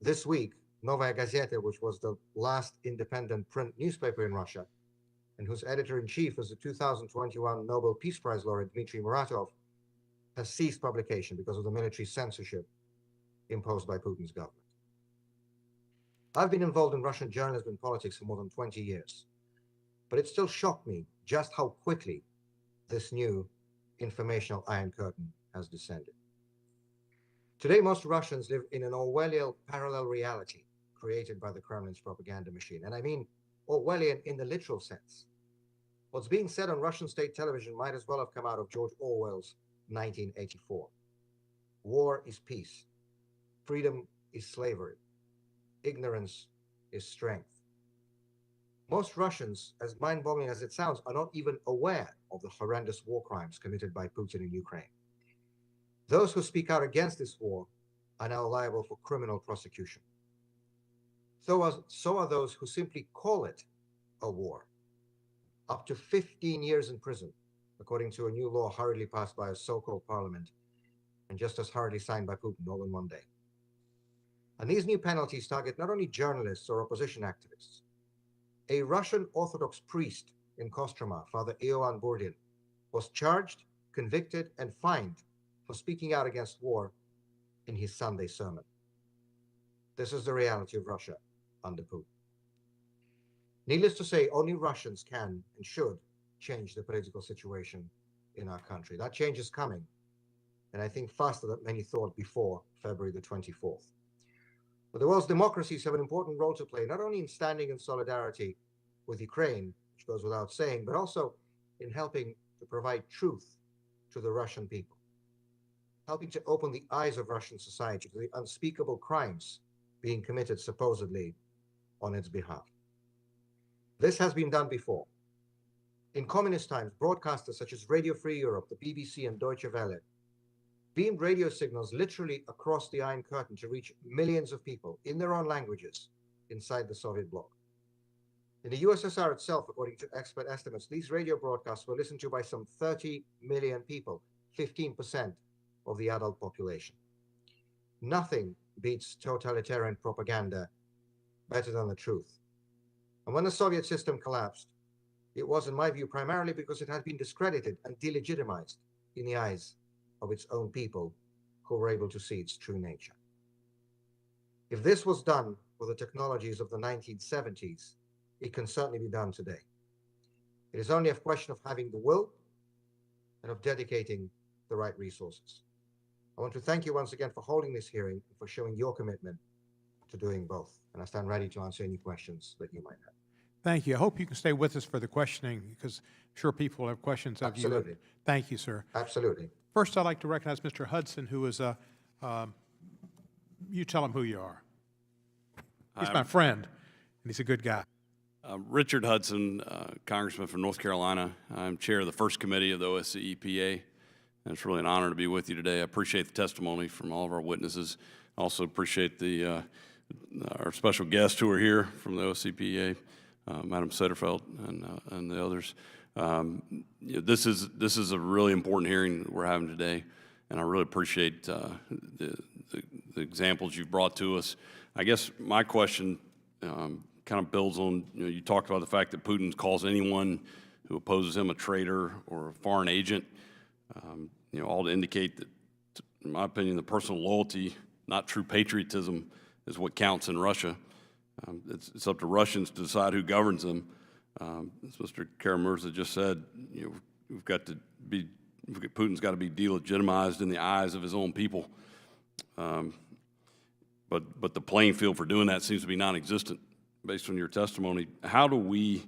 [SPEAKER 7] this week, Novaya Gazeta, which was the last independent print newspaper in Russia, and whose editor-in-chief was the 2021 Nobel Peace Prize laureate Dmitry Muratov, has ceased publication because of the military censorship imposed by Putin's government. I've been involved in Russian journalism and politics for more than 20 years, but it still shocked me just how quickly this new informational Iron Curtain has descended. Today, most Russians live in an Orwellian parallel reality created by the Kremlin's propaganda machine. And I mean Orwellian in the literal sense. What's being said on Russian state television might as well have come out of George Orwell's 1984. War is peace. Freedom is slavery. Ignorance is strength. Most Russians, as mind-boggling as it sounds, are not even aware of the horrendous war crimes committed by Putin in Ukraine. Those who speak out against this war are now liable for criminal prosecution. So are those who simply call it a war. Up to 15 years in prison, according to a new law hurriedly passed by a so-called parliament and just as hurriedly signed by Putin all in one day. And these new penalties target not only journalists or opposition activists. A Russian Orthodox priest in Kostroma, Father Ioan Burdin, was charged, convicted, and fined for speaking out against war in his Sunday sermon. This is the reality of Russia under Putin. Needless to say, only Russians can and should change the political situation in our country. That change is coming, and I think faster than many thought before February the 24th. But the world's democracies have an important role to play, not only in standing in solidarity with Ukraine, which goes without saying, but also in helping to provide truth to the Russian people, helping to open the eyes of Russian society to the unspeakable crimes being committed supposedly on its behalf. This has been done before. In communist times, broadcasters such as Radio Free Europe, the BBC, and Deutsche Welle beamed radio signals literally across the Iron Curtain to reach millions of people in their own languages inside the Soviet bloc. In the USSR itself, according to expert estimates, these radio broadcasts were listened to by some 30 million people, 15% of the adult population. Nothing beats totalitarian propaganda better than the truth. And when the Soviet system collapsed, it was, in my view, primarily because it had been discredited and delegitimized in the eyes of its own people who were able to see its true nature. If this was done with the technologies of the 1970s, it can certainly be done today. It is only a question of having the will and of dedicating the right resources. I want to thank you once again for holding this hearing and for showing your commitment to doing both. And I stand ready to answer any questions that you might have.
[SPEAKER 3] Thank you. I hope you can stay with us for the questioning, because I'm sure people will have questions of you.
[SPEAKER 7] Absolutely.
[SPEAKER 3] Thank you, sir.
[SPEAKER 7] Absolutely.
[SPEAKER 3] First, I'd like to recognize Mr. Hudson, who is a, you tell him who you are. He's my friend, and he's a good guy.
[SPEAKER 8] Richard Hudson, Congressman from North Carolina. I'm chair of the first committee of the OSCE EPA, and it's really an honor to be with you today. I appreciate the testimony from all of our witnesses. I also appreciate the our special guests who are here from the OSCE EPA, Madam Sederfeld and the others. This is a really important hearing that we're having today, and I really appreciate the examples you've brought to us. I guess my question kind of builds on, you talked about the fact that Putin calls anyone who opposes him a traitor or a foreign agent, all to indicate that, in my opinion, the personal loyalty, not true patriotism, is what counts in Russia. It's up to Russians to decide who governs them. As Mr. Kara-Murza just said, Putin's got to be delegitimized in the eyes of his own people. But the playing field for doing that seems to be non-existent based on your testimony. How do we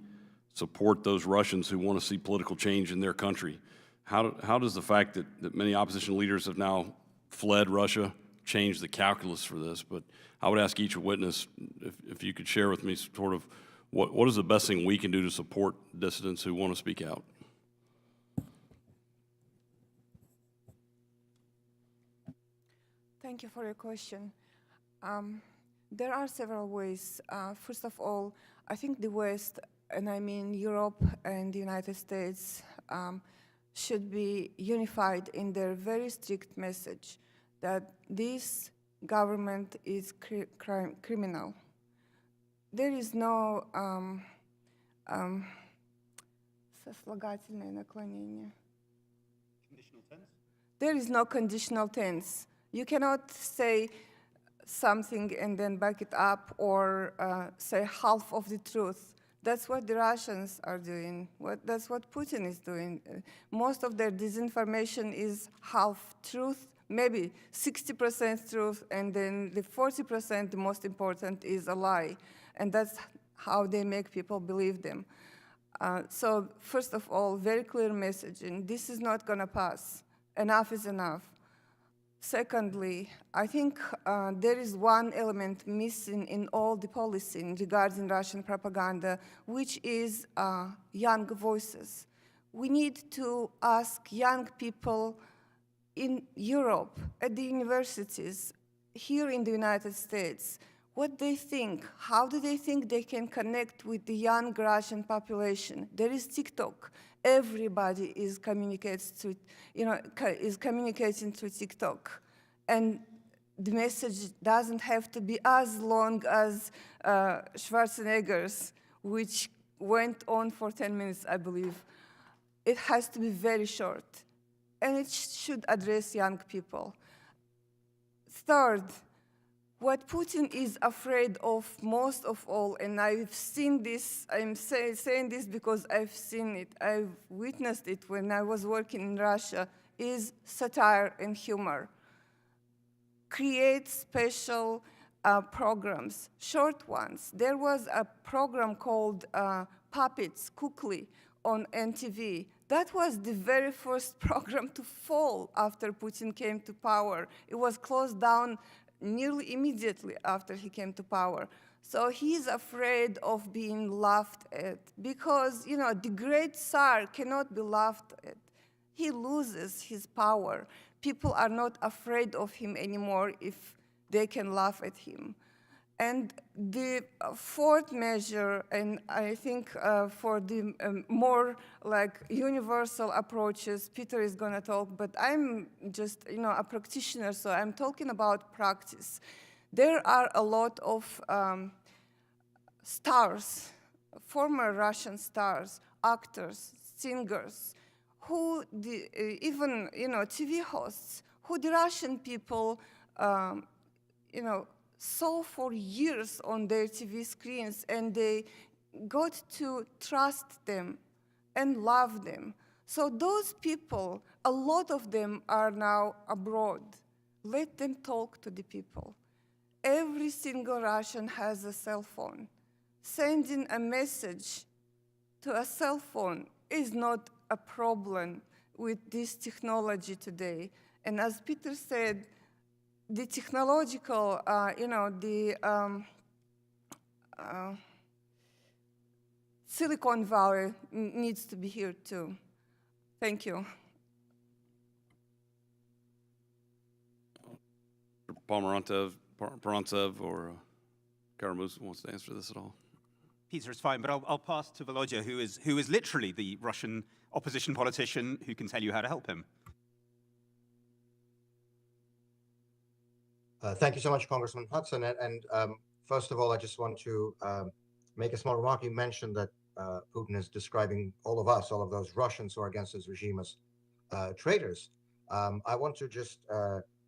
[SPEAKER 8] support those Russians who want to see political change in their country? How does the fact that many opposition leaders have now fled Russia change the calculus for this? But I would ask each witness if you could share with me sort of what is the best thing we can do to support dissidents who want to speak out?
[SPEAKER 5] Thank you for your question. There are several ways. First of all, I think the West, and I mean Europe and the United States, should be unified in their very strict message that this government is criminal. There is no сослагательное наклонение. Conditional tense? There is no conditional tense. You cannot say something and then back it up or say half of the truth. That's what the Russians are doing. That's what Putin is doing. Most of their disinformation is half truth, maybe 60% truth, and then the 40%, the most important, is a lie. And that's how they make people believe them. So first of all, very clear messaging. This is not going to pass. Enough is enough. Secondly, I think there is one element missing in all the policing regarding Russian propaganda, which is young voices. We need to ask young people in Europe, at the universities, here in the United States, what they think, how do they think they can connect with the young Russian population? There is TikTok. Everybody is communicates through, is communicating through TikTok, and the message doesn't have to be as long as Schwarzenegger's, which went on for 10 minutes, I believe. It has to be very short, and it should address young people. Third, what Putin is afraid of most of all, and I've seen this, I'm saying this because I've seen it, I've witnessed it when I was working in Russia, is satire and humor. Create special programs, short ones. There was a program called Puppets, Kukli, on NTV. That was the very first program to fall after Putin came to power. It was closed down nearly immediately after he came to power. So he's afraid of being laughed at because, the great Tsar cannot be laughed at. He loses his power. People are not afraid of him anymore if they can laugh at him. And the fourth measure, and I think for the more universal approaches, Peter is going to talk, but I'm just a practitioner, so I'm talking about practice. There are a lot of stars, former Russian stars, actors, singers, who even TV hosts, who the Russian people saw for years on their TV screens, and they got to trust them and love them. So those people, a lot of them are now abroad. Let them talk to the people. Every single Russian has a cell phone. Sending a message to a cell phone is not a problem with this technology today. And as Peter said, the technological, Silicon Valley needs to be here too. Thank you.
[SPEAKER 8] Parantsev or Karamus wants to answer this at all.
[SPEAKER 6] Peter, it's fine, but I'll pass to Volodya, who is literally the Russian opposition politician who can tell you how to help him.
[SPEAKER 7] Thank you so much, Congressman Hudson. And first of all, I just want to make a small remark. You mentioned that Putin is describing all of us, all of those Russians who are against his regime, as traitors. I want to just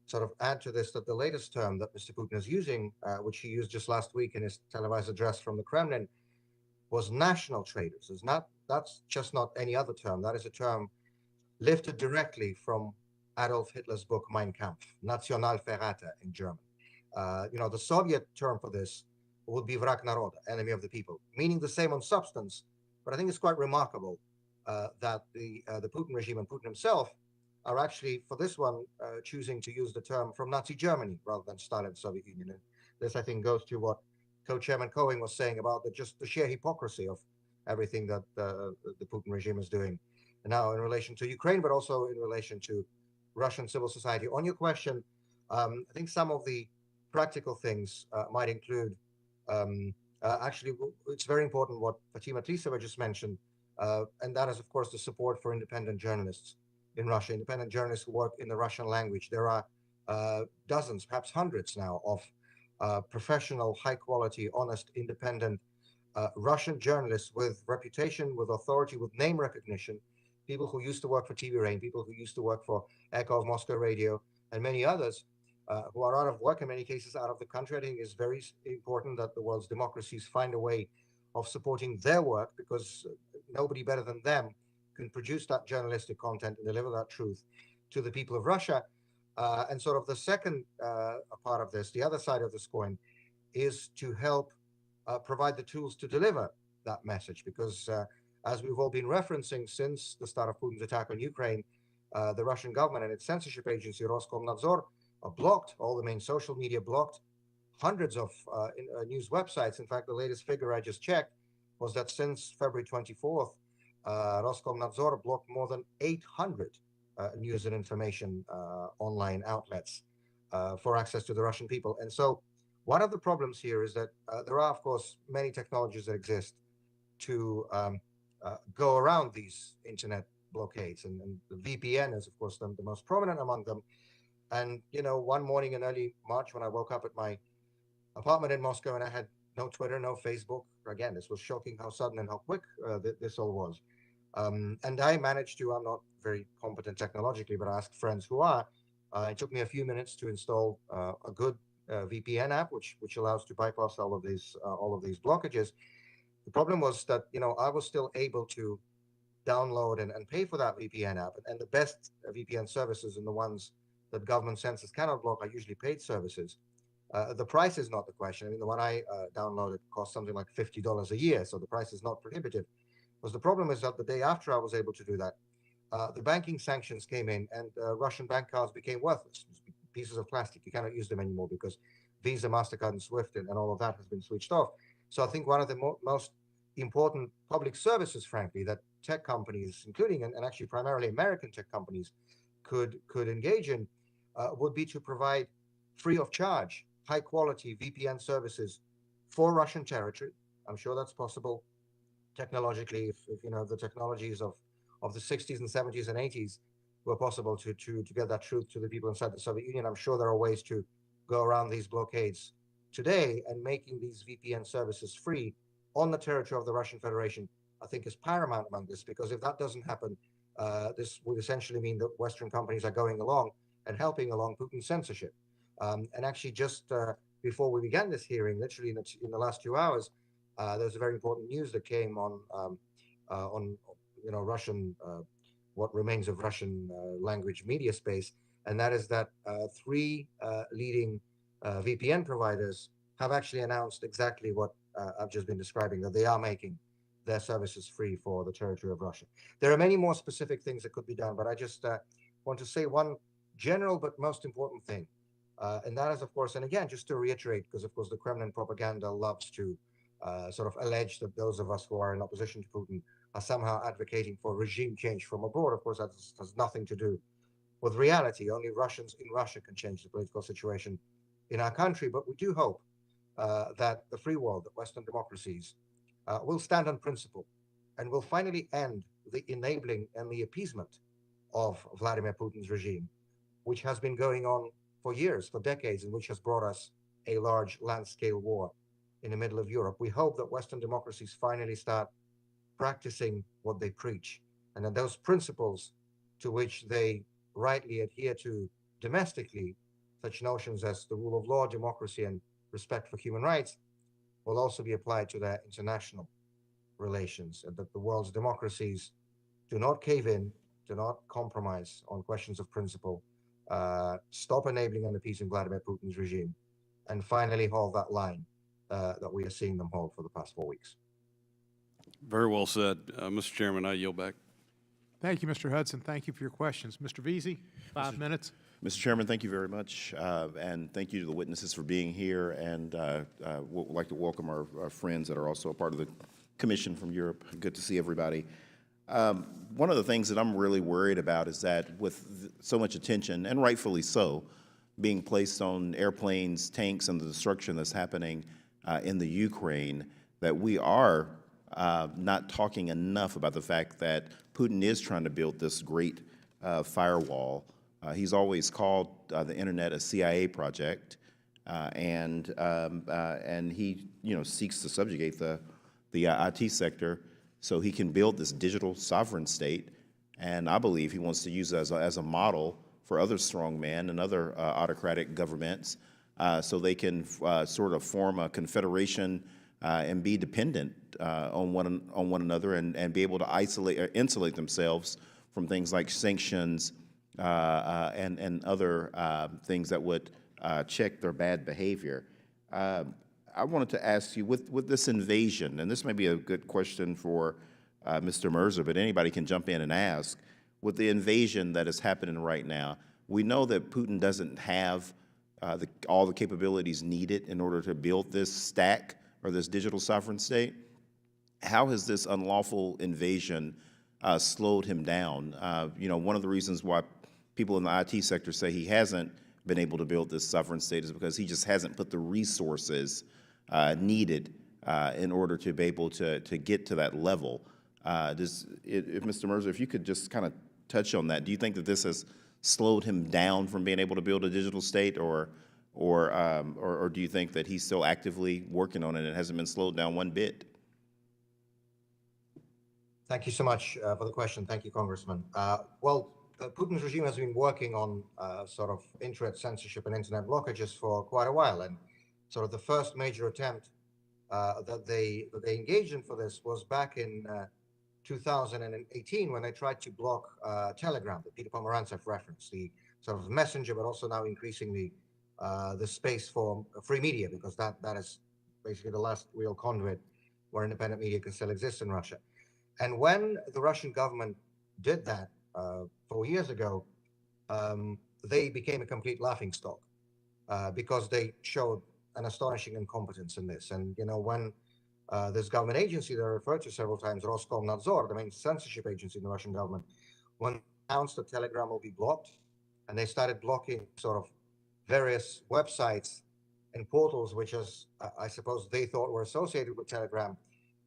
[SPEAKER 7] sort of add to this that the latest term that Mr. Putin is using, which he used just last week in his televised address from the Kremlin, was national traitors. That's just not any other term. That is a term lifted directly from Adolf Hitler's book Mein Kampf, Nationalverräter in German. The Soviet term for this would be Vrak Naroda, enemy of the people, meaning the same on substance. But I think it's quite remarkable that the Putin regime and Putin himself are actually, for this one, choosing to use the term from Nazi Germany rather than Stalin's Soviet Union. And this, I think, goes to what Co-Chairman Cohen was saying about just the sheer hypocrisy of everything that the Putin regime is doing now in relation to Ukraine, but also in relation to Russian civil society. On your question, I think some of the practical things might include, actually, it's very important what Fatima Tliseva just mentioned, and that is, of course, the support for independent journalists in Russia, independent journalists who work in the Russian language. There are dozens, perhaps hundreds now, of professional, high-quality, honest, independent Russian journalists with reputation, with authority, with name recognition, people who used to work for TV Rain, people who used to work for Echo of Moscow Radio, and many others who are out of work, in many cases out of the country. I think it's very important that the world's democracies find a way of supporting their work, because nobody better than them can produce that journalistic content and deliver that truth to the people of Russia. And sort of the second part of this, the other side of this coin, is to help provide the tools to deliver that message, because as we've all been referencing since the start of Putin's attack on Ukraine, the Russian government and its censorship agency, Roskomnadzor, blocked all the main social media, blocked hundreds of news websites. In fact, the latest figure I just checked was that since February 24th, Roskomnadzor blocked more than 800 news and information online outlets. for access to the Russian people. And so one of the problems here is that there are, of course, many technologies that exist to go around these internet blockades. And the VPN is, of course, the most prominent among them. And, one morning in early March when I woke up at my apartment in Moscow and I had no Twitter, no Facebook. Again, this was shocking how sudden and how quick this all was. And I managed to, I'm not very competent technologically, but I asked friends who are. It took me a few minutes to install a good VPN app, which allows to bypass all of these blockages. The problem was that, I was still able to download and pay for that VPN app. And the best VPN services and the ones that government censors cannot block are usually paid services. The price is not the question. I mean, the one I downloaded cost something like $50 a year, so the price is not prohibitive. Because the problem is that the day after I was able to do that, the banking sanctions came in and Russian bank cards became worthless, pieces of plastic. You cannot use them anymore because Visa, MasterCard, and SWIFT and all of that has been switched off. So I think one of the most important public services, frankly, that tech companies, including and actually primarily American tech companies, could engage in would be to provide free of charge, high quality VPN services for Russian territory. I'm sure that's possible technologically if the technologies of the 60s and 70s and 80s were possible to get that truth to the people inside the Soviet Union. I'm sure there are ways to go around these blockades today, and making these VPN services free on the territory of the Russian Federation, I think, is paramount among this, because if that doesn't happen, this would essentially mean that Western companies are going along and helping along Putin's censorship. And actually, just before we began this hearing, literally in the last 2 hours, there's a very important news that came on Russian, what remains of Russian language media space, and that is that 3 leading VPN providers have actually announced exactly what I've just been describing, that they are making their services free for the territory of Russia. There are many more specific things that could be done, but I just want to say one general but most important thing. And that is, of course, and again, just to reiterate, because of course the Kremlin propaganda loves to sort of allege that those of us who are in opposition to Putin are somehow advocating for regime change from abroad. Of course, that has nothing to do with reality. Only Russians in Russia can change the political situation in our country. But we do hope that the free world, that Western democracies, will stand on principle and will finally end the enabling and the appeasement of Vladimir Putin's regime, which has been going on for years, for decades, and which has brought us a large land-scale war in the middle of Europe. We hope that Western democracies finally start practicing what they preach, and that those principles to which they rightly adhere to domestically, such notions as the rule of law, democracy, and respect for human rights, will also be applied to their international relations, and that the world's democracies do not cave in, do not compromise on questions of principle, stop enabling and appeasing Vladimir Putin's regime, and finally hold that line that we are seeing them hold for the past 4 weeks.
[SPEAKER 8] Very well said. Mr. Chairman, I yield back.
[SPEAKER 3] Thank you, Mr. Hudson. Thank you for your questions. Mr. Veazey, 5 minutes.
[SPEAKER 9] Mr. Chairman, thank you very much, and thank you to the witnesses for being here, and would like to welcome our friends that are also a part of the commission from Europe. Good to see everybody. One of the things that I'm really worried about is that with so much attention, and rightfully so, being placed on airplanes, tanks, and the destruction that's happening in the Ukraine, that we are not talking enough about the fact that Putin is trying to build this great firewall. He's always called the internet a CIA project, and he, seeks to subjugate the IT sector so he can build this digital sovereign state. And I believe he wants to use it as a model for other strongmen and other autocratic governments, so they can sort of form a confederation and be dependent on one another, and be able to isolate or insulate themselves from things like sanctions and other things that would check their bad behavior. I wanted to ask you, with this invasion, and this may be a good question for Mr. Merzer, but anybody can jump in and ask, with the invasion that is happening right now, we know that Putin doesn't have all the capabilities needed in order to build this stack or this digital sovereign state. How has this unlawful invasion slowed him down? One of the reasons why people in the IT sector say he hasn't been able to build this sovereign state is because he just hasn't put the resources needed in order to be able to get to that level. If Mr. Mercer, if you could just kind of touch on that, do you think that this has slowed him down from being able to build a digital state, or do you think that he's still actively working on it and it hasn't been slowed down one bit?
[SPEAKER 7] Thank you so much for the question. Thank you, Congressman. Putin's regime has been working on sort of internet censorship and internet blockages for quite a while, and sort of the first major attempt that they engaged in for this was back in 2018 when they tried to block Telegram, the Peter Pomerantsev reference, the sort of messenger, but also now increasingly the space for free media, because that is basically the last real conduit where independent media can still exist in Russia. And when the Russian government did that 4 years ago, they became a complete laughingstock because they showed an astonishing incompetence in this. And, you know, when this government agency that I referred to several times, Roskomnadzor, the main censorship agency in the Russian government, when announced that Telegram will be blocked, and they started blocking sort of various websites and portals, which is, I suppose they thought were associated with Telegram,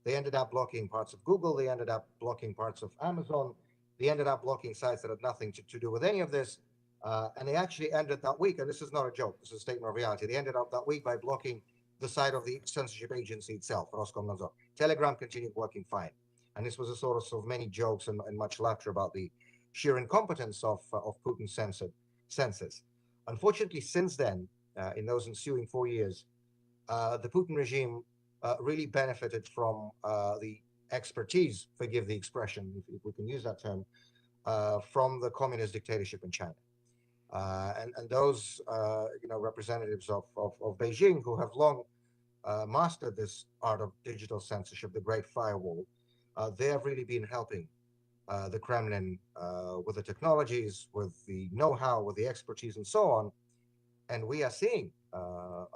[SPEAKER 7] they ended up blocking parts of Google, they ended up blocking parts of Amazon, they ended up blocking sites that had nothing to do with any of this. And they actually ended that week, and this is not a joke, this is a statement of reality, they ended up that week by blocking the site of the censorship agency itself, Roskomnadzor. Telegram continued working fine. And this was a sort of many jokes and much laughter about the sheer incompetence of Putin's censors. Unfortunately, since then, in those ensuing 4 years, the Putin regime really benefited from the expertise, forgive the expression, if we can use that term, from the communist dictatorship in China. And those representatives of Beijing who have long mastered this art of digital censorship, the Great Firewall, they have really been helping the Kremlin with the technologies, with the know-how, with the expertise, and so on. And we are seeing,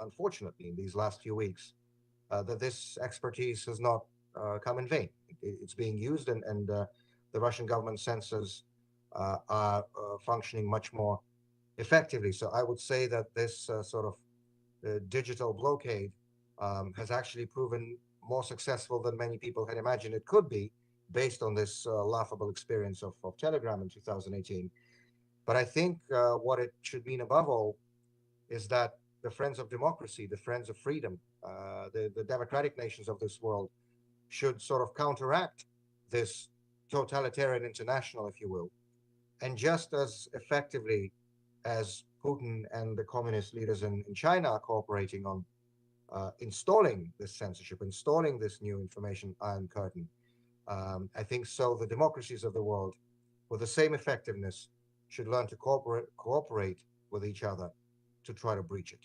[SPEAKER 7] unfortunately, in these last few weeks, that this expertise has not come in vain. It's being used, and the Russian government censors are functioning much more effectively. So I would say that this sort of digital blockade has actually proven more successful than many people had imagined it could be, based on this laughable experience of Telegram in 2018. But I think what it should mean above all is that the friends of democracy, the friends of freedom, the democratic nations of this world should sort of counteract this totalitarian international, if you will, and just as effectively as Putin and the communist leaders in China are cooperating on installing this censorship, installing this new information iron curtain, I think so the democracies of the world, with the same effectiveness, should learn to cooperate with each other to try to breach it.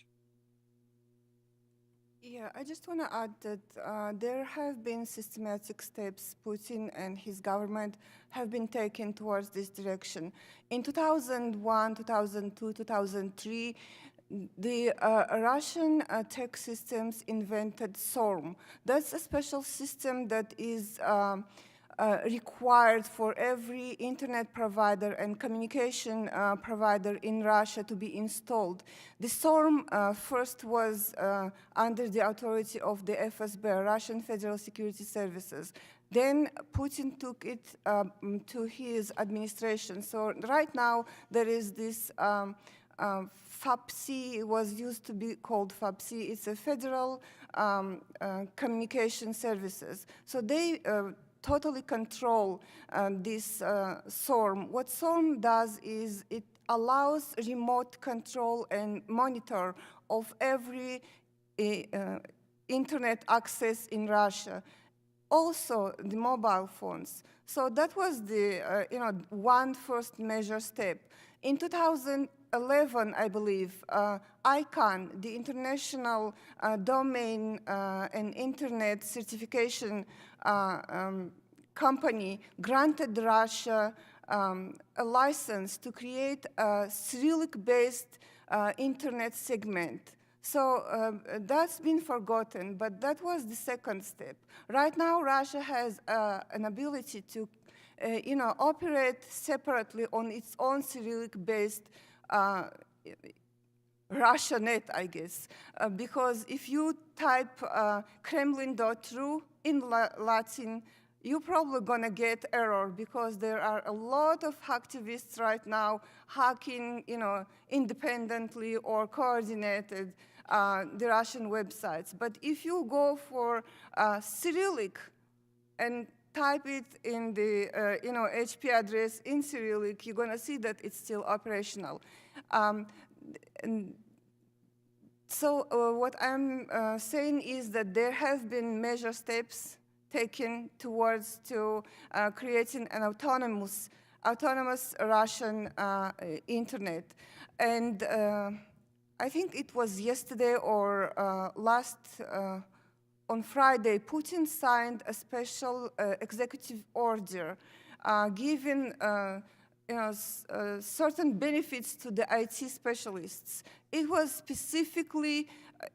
[SPEAKER 5] Yeah, I just want to add that there have been systematic steps Putin and his government have been taking towards this direction. In 2001, 2002, 2003, the Russian tech systems invented SORM. That's a special system that is required for every internet provider and communication provider in Russia to be installed. The SORM first was under the authority of the FSB, Russian Federal Security Services. Then Putin took it to his administration. So right now there is this FAPC, it was used to be called FAPC. It's a Federal Communication Services. So they totally control this SORM. What SORM does is it allows remote control and monitor of every internet access in Russia. Also the mobile phones. So that was the one first major step. In 2011, I believe, ICANN, the International Domain and Internet Certification company, granted Russia a license to create a Cyrillic-based internet segment. So that's been forgotten, but that was the second step. Right now, Russia has an ability to operate separately on its own Cyrillic-based Russianet, I guess, because if you type Kremlin.ru in Latin, you're probably gonna get error because there are a lot of hacktivists right now hacking, independently or coordinated the Russian websites. But if you go for Cyrillic and type it in the HP address in Cyrillic, you're gonna see that it's still operational. So what I'm saying is that there have been measure steps taken towards creating an autonomous Russian internet. And I think it was yesterday or on Friday, Putin signed a special executive order giving certain benefits to the IT specialists. It was specifically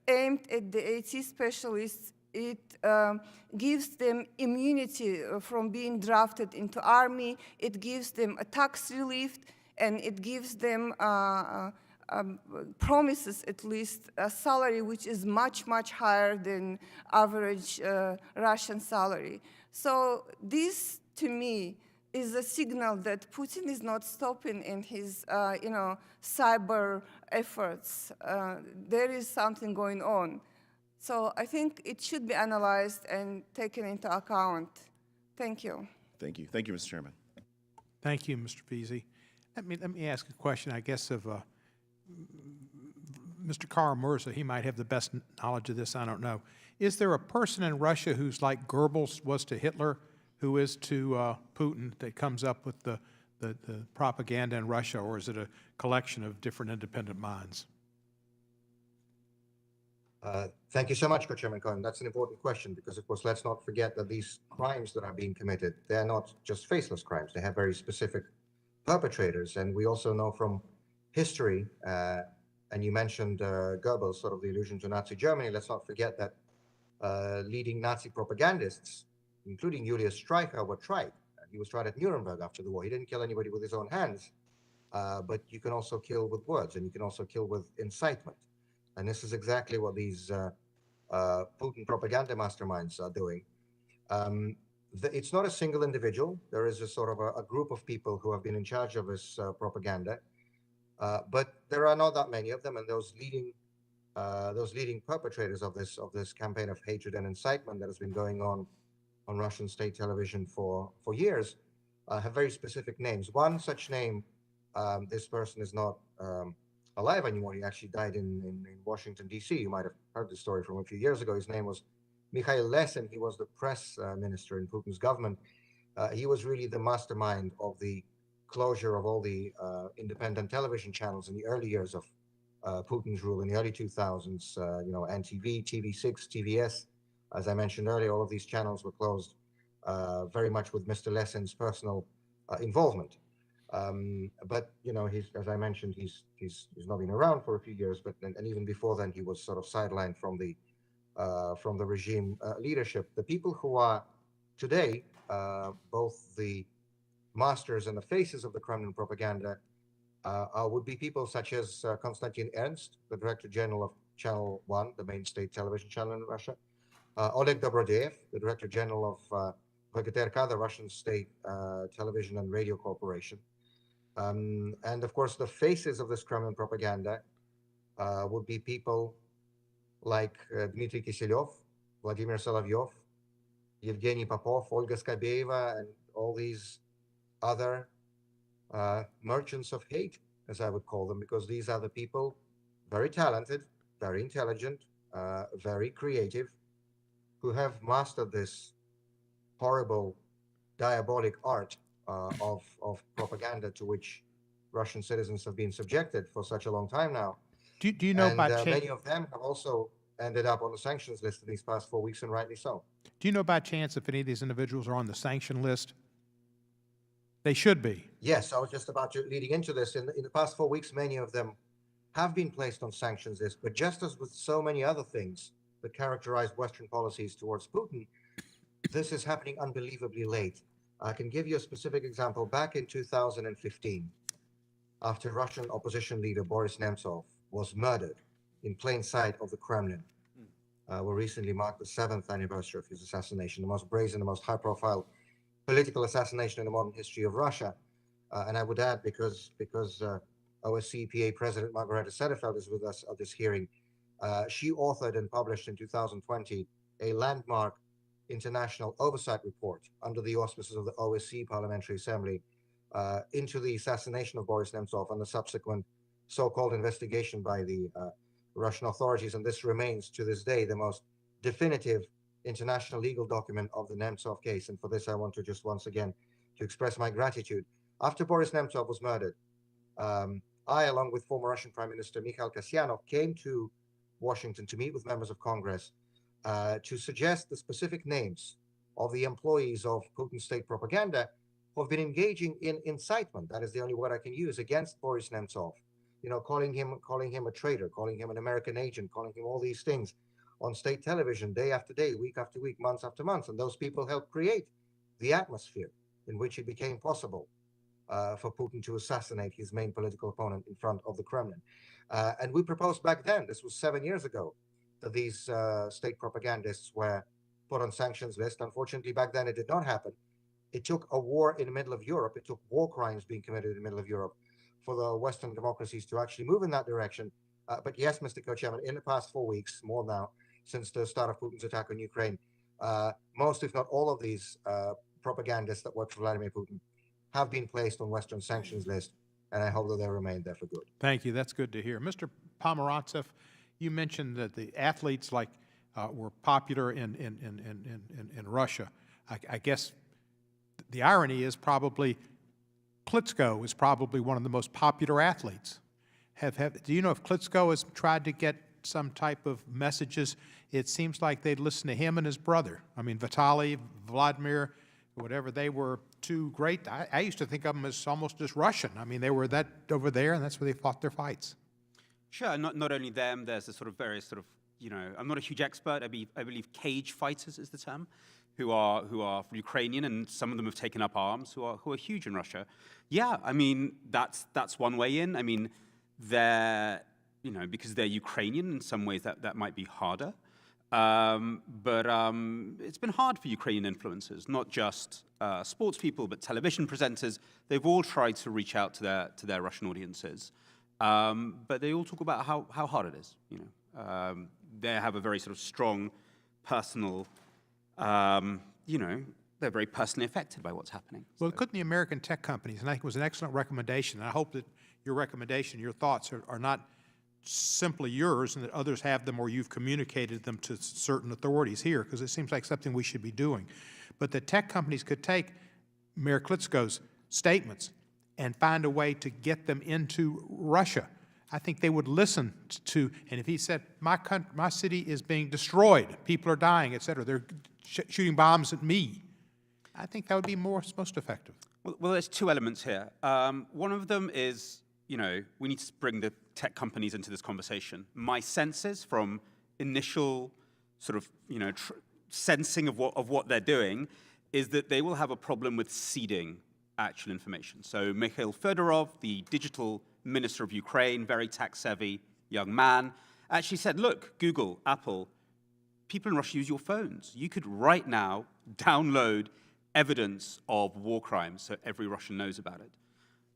[SPEAKER 5] aimed at the IT specialists. It gives them immunity from being drafted into army. It gives them a tax relief, and it gives them promises at least a salary which is much, much higher than average Russian salary. So this, to me, is a signal that Putin is not stopping in his, cyber efforts. There is something going on. So I think it should be analyzed and taken into account. Thank you.
[SPEAKER 9] Thank you. Thank you, Mr. Chairman.
[SPEAKER 3] Thank you, Mr. Veazey. Let me ask a question, I guess, of Mr. Kara Murza. He might have the best knowledge of this, I don't know. Is there a person in Russia who's like Goebbels was to Hitler, who is to Putin, that comes up with the propaganda in Russia, or is it a collection of different independent minds?
[SPEAKER 7] Thank you so much, Co-Chairman Cohen. That's an important question because, of course, let's not forget that these crimes that are being committed, they're not just faceless crimes. They have very specific perpetrators. And we also know from history, and you mentioned Goebbels, sort of the allusion to Nazi Germany. Let's not forget that leading Nazi propagandists, including Julius Streicher, were tried. He was tried at Nuremberg after the war. He didn't kill anybody with his own hands, but you can also kill with words, and you can also kill with incitement. And this is exactly what these Putin propaganda masterminds are doing. It's not a single individual. There is a sort of a group of people who have been in charge of this propaganda, but there are not that many of them. And those leading perpetrators of this campaign of hatred and incitement that has been going on Russian state television for years have very specific names. One such name, this person is not alive anymore. He actually died in Washington, D.C. You might have heard the story from a few years ago. His name was Mikhail Lesin. He was the press minister in Putin's government. He was really the mastermind of the closure of all the independent television channels in the early years of Putin's rule in the early 2000s. NTV, TV6, TVS. As I mentioned earlier, all of these channels were closed very much with Mr. Lesin's personal involvement. But as I mentioned, he's not been around for a few years. But and even before then, he was sort of sidelined from the regime leadership. The people who are today both the masters and the faces of the Kremlin propaganda would be people such as Konstantin Ernst, the Director General of Channel 1, the main state television channel in Russia. Oleg Dobrodeyev, the Director General of VGTRK, the Russian State Television and Radio Corporation. And of course, the faces of this Kremlin propaganda would be people like Dmitry Kiselyov, Vladimir Solovyov, Yevgeny Popov, Olga Skabeyeva, and all these other merchants of hate, as I would call them, because these are the people, very talented, very intelligent, very creative, who have mastered this horrible, diabolic art of propaganda to which Russian citizens have been subjected for such a long time now.
[SPEAKER 3] Do you know by chance?
[SPEAKER 7] Many of them have also ended up on the sanctions list in these past 4 weeks, and rightly so.
[SPEAKER 3] Do you know by chance if any of these individuals are on the sanction list? They should be.
[SPEAKER 7] Yes, I was just about to leading into this. In the past 4 weeks, many of them have been placed on sanctions list, but just as with so many other things that characterize Western policies towards Putin, this is happening unbelievably late. I can give you a specific example. Back in 2015, after Russian opposition leader Boris Nemtsov was murdered in plain sight of the Kremlin. We recently marked the 7th anniversary of his assassination, the most brazen, the most high-profile political assassination in the modern history of Russia. And I would add, because OSCE EPA President Margareta Sederfeld is with us at this hearing, she authored and published in 2020 a landmark international oversight report under the auspices of the OSCE Parliamentary Assembly into the assassination of Boris Nemtsov and the subsequent so-called investigation by the Russian authorities. And this remains to this day the most definitive international legal document of the Nemtsov case. And for this, I want to just once again to express my gratitude. After Boris Nemtsov was murdered, I, along with former Russian Prime Minister Mikhail Kasyanov, came to Washington to meet with members of Congress to suggest the specific names of the employees of Putin's state propaganda who have been engaging in incitement, that is the only word I can use, against Boris Nemtsov. You know, calling him a traitor, calling him an American agent, calling him all these things on state television day after day, week after week, months after months. And those people helped create the atmosphere in which it became possible for Putin to assassinate his main political opponent in front of the Kremlin. And we proposed back then, this was 7 years ago, that these state propagandists were put on sanctions list. Unfortunately, back then it did not happen. It took a war in the middle of Europe. It took war crimes being committed in the middle of Europe for the Western democracies to actually move in that direction. But yes, Mr. Co-Chairman, in the past 4 weeks, more now, since the start of Putin's attack on Ukraine, most, if not all of these propagandists that work for Vladimir Putin have been placed on Western sanctions list, and I hope that they remain there for good.
[SPEAKER 3] Thank you. That's good to hear. Mr. Pomerantsev, you mentioned that the athletes were popular in Russia. I guess the irony is probably Klitschko is probably one of the most popular athletes. Do you know if Klitschko has tried to get some type of messages? It seems like they'd listen to him and his brother. I mean, Vitaly, Vladimir, whatever, they were two great. I used to think of them as almost as Russian. I mean, they were that over there, and that's where they fought their fights.
[SPEAKER 6] Sure, not only them, there's a sort of various sort of, you know, I'm not a huge expert. I believe cage fighters is the term, who are Ukrainian, and some of them have taken up arms, who are huge in Russia. Yeah, I mean, that's one way in. I mean, they're, you know, because they're Ukrainian, in some ways that might be harder. But it's been hard for Ukrainian influencers, not just sports people, but television presenters. They've all tried to reach out to their Russian audiences. But they all talk about how hard it is, you know. They have a very sort of strong personal, you know, they're very personally affected by what's happening.
[SPEAKER 3] Well, couldn't the American tech companies, and I think it was an excellent recommendation, and I hope that your recommendation, your thoughts are not simply yours and that others have them or you've communicated them to certain authorities here, because it seems like something we should be doing. But the tech companies could take Mayor Klitschko's statements and find a way to get them into Russia. I think they would listen to, and if he said, my city is being destroyed, people are dying, et cetera, they're shooting bombs at me, I think that would be most effective.
[SPEAKER 6] Well, there's two elements here. One of them is, you know, we need to bring the tech companies into this conversation. My sense is, from initial sort of, you know, sensing of what they're doing, is that they will have a problem with seeding actual information. So Mikhail Fedorov, the digital minister of Ukraine, very tech-savvy young man, actually said, look, Google, Apple, people in Russia use your phones. You could right now download evidence of war crimes so every Russian knows about it.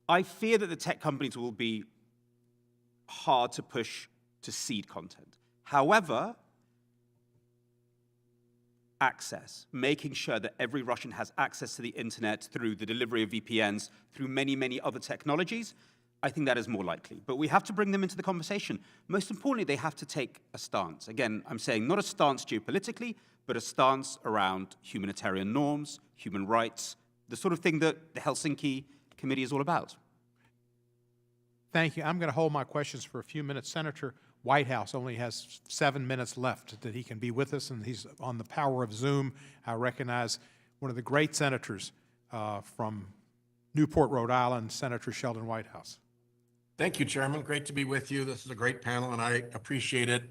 [SPEAKER 6] I fear that the tech companies will be hard to push to seed content. However, access, making sure that every Russian has access to the internet through the delivery of VPNs, through many, many other technologies, I think that is more likely. But we have to bring them into the conversation. Most importantly, they have to take a stance. Again, I'm saying not a stance geopolitically, but a stance around humanitarian norms, human rights, the sort of thing that the Helsinki Committee is all about.
[SPEAKER 3] Thank you. I'm going to hold my questions for a few minutes. Senator Whitehouse only has 7 minutes left that he can be with us, and he's on the power of Zoom. I recognize one of the great senators from Newport, Rhode Island, Senator Sheldon Whitehouse.
[SPEAKER 10] Thank you, Chairman. Great to be with you. This is a great panel, and I appreciate it.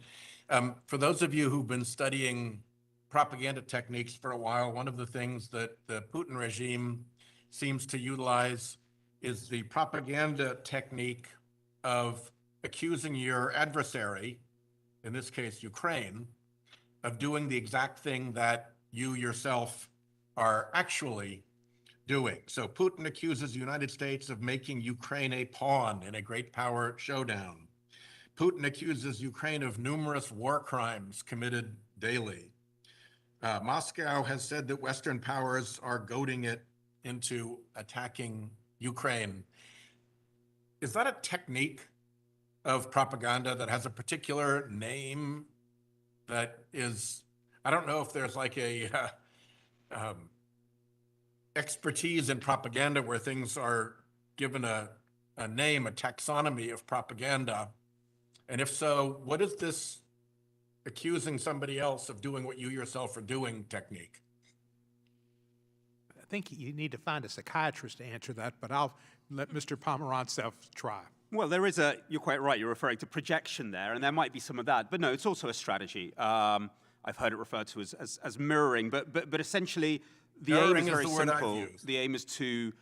[SPEAKER 10] For those of you who've been studying propaganda techniques for a while, one of the things that the Putin regime seems to utilize is the propaganda technique of accusing your adversary, in this case, Ukraine, of doing the exact thing that you yourself are actually doing. So Putin accuses the United States of making Ukraine a pawn in a great power showdown. Putin accuses Ukraine of numerous war crimes committed daily. Moscow has said that Western powers are goading it into attacking Ukraine. Is that a technique of propaganda that has a particular name that is, I don't know if there's like a expertise in propaganda where things are given a name, a taxonomy of propaganda. And if so, what is this accusing somebody else of doing what you yourself are doing technique?
[SPEAKER 3] I think you need to find a psychiatrist to answer that, but I'll let Mr. Pomerantsev try.
[SPEAKER 6] Well, you're quite right, you're referring to projection there, and there might be some of that, but no, it's also a strategy. I've heard it referred to as mirroring, but essentially the aim is very simple. The aim is to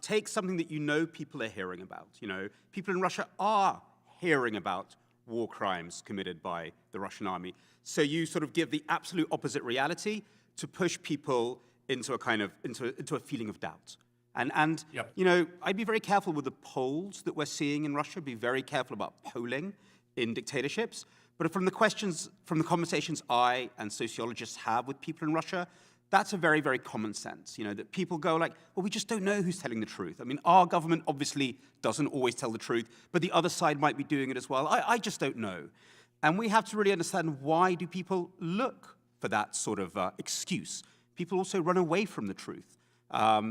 [SPEAKER 6] take something that you know people are hearing about. You know, people in Russia are hearing about war crimes committed by the Russian army. So you sort of give the absolute opposite reality to push people into a kind of into a feeling of doubt. And
[SPEAKER 10] Yep.
[SPEAKER 6] you know, I'd be very careful with the polls that we're seeing in Russia. Be very careful about polling in dictatorships. But from the conversations I and sociologists have with people in Russia, that's a very, very common sense. You know, that people go like, well, we just don't know who's telling the truth. I mean, our government obviously doesn't always tell the truth, but the other side might be doing it as well. I just don't know. And we have to really understand, why do people look for that sort of excuse? People also run away from the truth.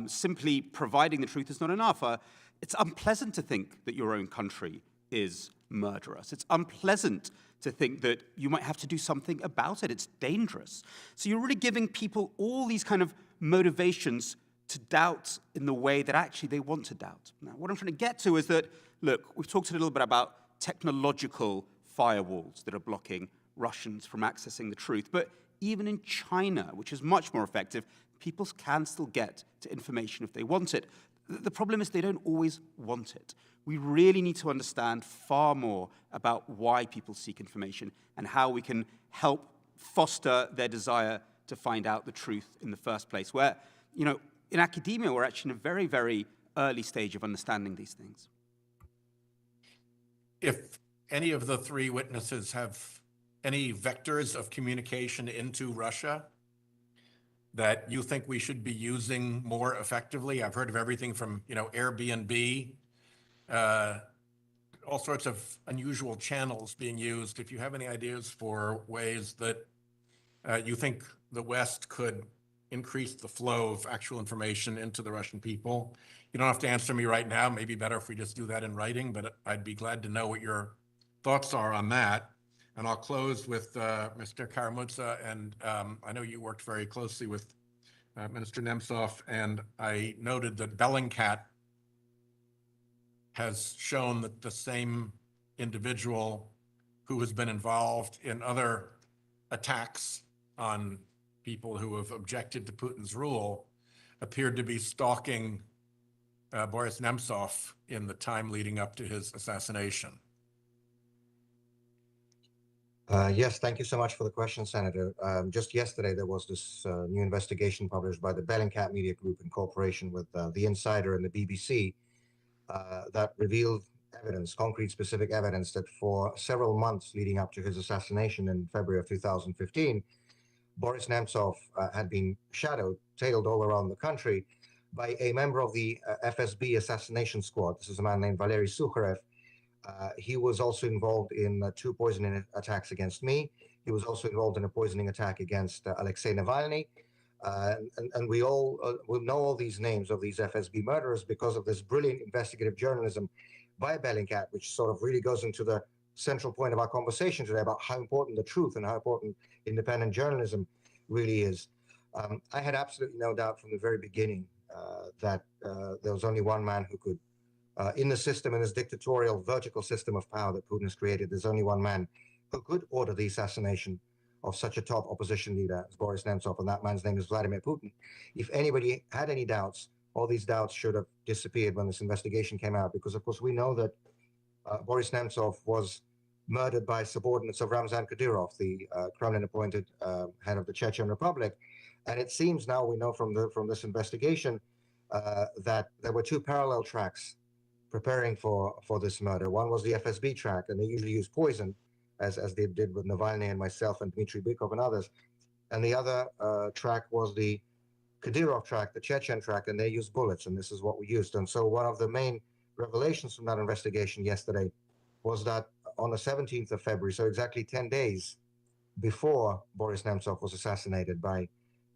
[SPEAKER 6] Simply providing the truth is not enough. It's unpleasant to think that your own country is murderous. It's unpleasant to think that you might have to do something about it. It's dangerous. So you're really giving people all these kind of motivations to doubt in the way that actually they want to doubt. Now, what I'm trying to get to is that, look, we've talked a little bit about technological firewalls that are blocking Russians from accessing the truth. But even in China, which is much more effective, people can still get to information if they want it. The problem is they don't always want it. We really need to understand far more about why people seek information and how we can help foster their desire to find out the truth in the first place. Where, you know, in academia, we're actually in a very, very early stage of understanding these things.
[SPEAKER 10] If any of the three witnesses have any vectors of communication into Russia that you think we should be using more effectively? I've heard of everything from, you know, Airbnb, all sorts of unusual channels being used. If you have any ideas for ways that you think the West could increase the flow of actual information into the Russian people, you don't have to answer me right now. Maybe better if we just do that in writing, but I'd be glad to know what your thoughts are on that. And I'll close with Mr. Karamutsa, and I know you worked very closely with Minister Nemtsov, and I noted that Bellingcat has shown that the same individual who has been involved in other attacks on people who have objected to Putin's rule appeared to be stalking Boris Nemtsov in the time leading up to his assassination.
[SPEAKER 7] Yes, thank you so much for the question, Senator. Just yesterday, there was this new investigation published by the Bellingcat Media Group in cooperation with The Insider and the BBC that revealed evidence, concrete specific evidence, that for several months leading up to his assassination in February of 2015, Boris Nemtsov had been shadowed, tailed all around the country by a member of the FSB assassination squad. This is a man named Valery Sukharev. He was also involved in 2 poisoning attacks against me. He was also involved in a poisoning attack against Alexei Navalny. And we all will know all these names of these FSB murderers because of this brilliant investigative journalism by Bellingcat, which sort of really goes into the central point of our conversation today about how important the truth and how important independent journalism really is. I had absolutely no doubt from the very beginning that there was only one man who could, in the system, in this dictatorial vertical system of power that Putin has created, there's only one man who could order the assassination of such a top opposition leader as Boris Nemtsov, and that man's name is Vladimir Putin. If anybody had any doubts, all these doubts should have disappeared when this investigation came out, because of course we know that Boris Nemtsov was murdered by subordinates of Ramzan Kadyrov, the Kremlin-appointed head of the Chechen Republic. And it seems now we know from this investigation that there were two parallel tracks preparing for this murder. One was the FSB track, and they usually use poison, as they did with Navalny and myself and Dmitry Bykov and others. And the other track was the Kadyrov track, the Chechen track, and they used bullets, and this is what we used. And so one of the main revelations from that investigation yesterday was that on the 17th of February, so exactly 10 days before Boris Nemtsov was assassinated by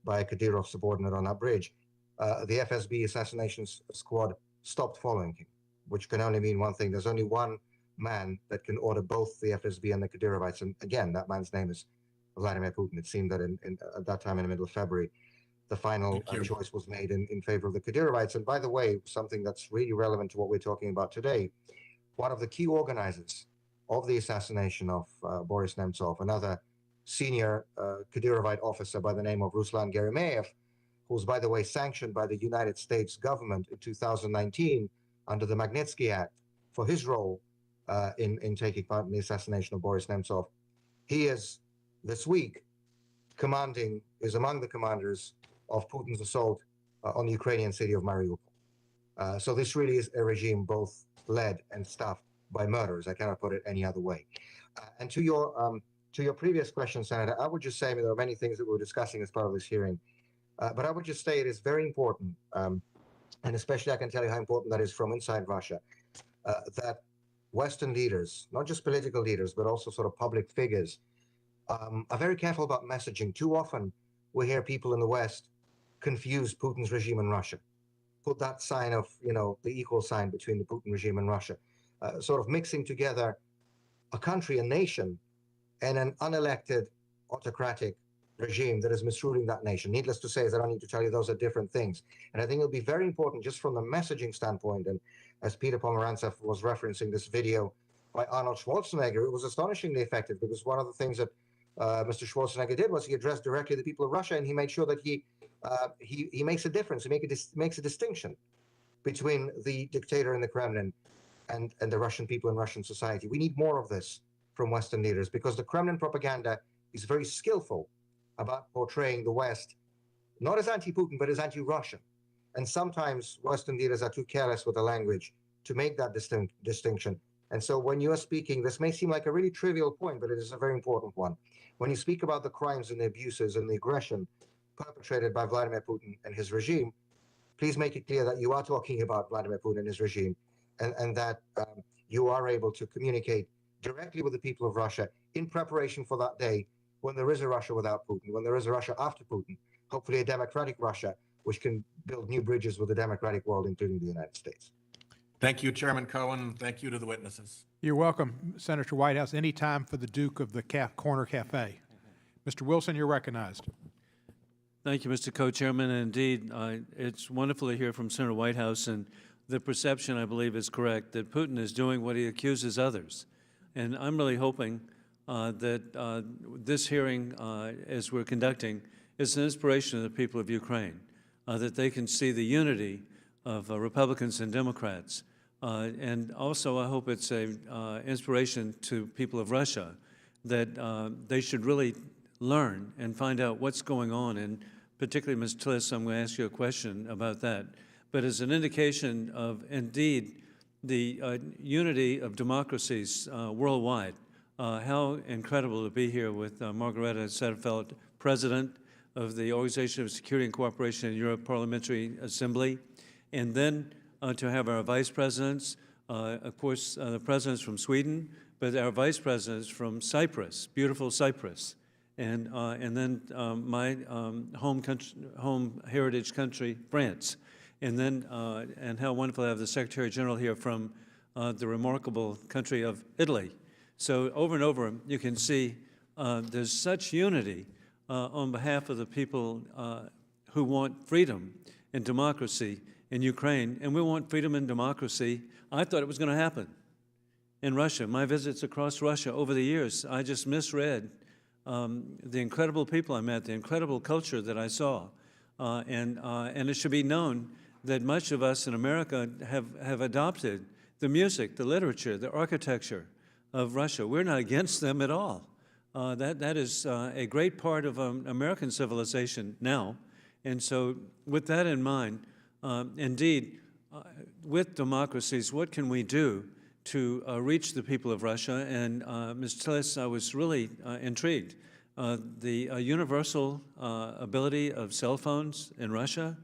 [SPEAKER 7] a Kadyrov subordinate on that bridge, the FSB assassination squad stopped following him, which can only mean one thing. There's only one man that can order both the FSB and the Kadyrovites. And again, that man's name is Vladimir Putin. It seemed that at that time in the middle of February, the final choice was made in favor of the Kadyrovites. And by the way, something that's really relevant to what we're talking about today, one of the key organizers of the assassination of Boris Nemtsov, another senior Kadyrovite officer by the name of Ruslan Geremeyev, who's, by the way, sanctioned by the United States government in 2019 under the Magnitsky Act for his role in taking part in the assassination of Boris Nemtsov. He is, this week, is among the commanders of Putin's assault on the Ukrainian city of Mariupol. So this really is a regime both led and staffed by murderers. I cannot put it any other way. And to your previous question, Senator, I would just say, I mean, there are many things that we're discussing as part of this hearing, but I would just say it is very important, and especially I can tell you how important that is from inside Russia, that Western leaders, not just political leaders, but also sort of public figures, are very careful about messaging. Too often we hear people in the West confuse Putin's regime and Russia, put that sign of, the equal sign between the Putin regime and Russia, sort of mixing together a country, a nation, and an unelected autocratic regime that is misruling that nation. Needless to say, as I don't need to tell you, those are different things. And I think it'll be very important just from the messaging standpoint. And as Peter Pomerantsev was referencing this video by Arnold Schwarzenegger, it was astonishingly effective, because one of the things that Mr. Schwarzenegger did was he addressed directly the people of Russia, and he made sure that he makes a difference. He makes a distinction between the dictator in the Kremlin and the Russian people and Russian society. We need more of this from Western leaders, because the Kremlin propaganda is very skillful about portraying the West not as anti-Putin, but as anti-Russian. And sometimes Western leaders are too careless with the language to make that distinction. And so when you're speaking, this may seem like a really trivial point, but it is a very important one. When you speak about the crimes and the abuses and the aggression perpetrated by Vladimir Putin and his regime, please make it clear that you are talking about Vladimir Putin and his regime, and that you are able to communicate directly with the people of Russia in preparation for that day when there is a Russia without Putin, when there is a Russia after Putin, hopefully a democratic Russia, which can build new bridges with the democratic world, including the United States.
[SPEAKER 10] Thank you, Chairman Cohen. Thank you to the witnesses.
[SPEAKER 3] You're welcome, Senator Whitehouse. Any time for the Duke of the Corner Cafe. Mr. Wilson, you're recognized.
[SPEAKER 4] Thank you, Mr. Co-Chairman. And indeed, it's wonderful to hear from Senator Whitehouse, and the perception, I believe, is correct, that Putin is doing what he accuses others. And I'm really hoping that this hearing, as we're conducting, is an inspiration to the people of Ukraine, that they can see the unity of Republicans and Democrats. And also, I hope it's an inspiration to people of Russia, that they should really learn and find out what's going on. And particularly, Ms. Tliss, I'm going to ask you a question about that. But as an indication of, indeed, the unity of democracies worldwide, how incredible to be here with Margareta Satterfeld, President of the Organization of Security and Cooperation in Europe Parliamentary Assembly, and then to have our vice presidents, of course, the presidents from Sweden, but our vice presidents from Cyprus, beautiful Cyprus, and then my home heritage country, France, and then and how wonderful to have the Secretary General here from the remarkable country of Italy. So over and over, you can see there's such unity on behalf of the people who want freedom and democracy in Ukraine, and we want freedom and democracy. I thought it was going to happen in Russia. My visits across Russia over the years, I just misread the incredible people I met, the incredible culture that I saw, and it should be known that much of us in America have adopted the music, the literature, the architecture of Russia. We're not against them at all. That is a great part of American civilization now. And so with that in mind, indeed, with democracies, what can we do to reach the people of Russia? And Ms. Tillis, I was really intrigued. The universal ability of cell phones in Russia,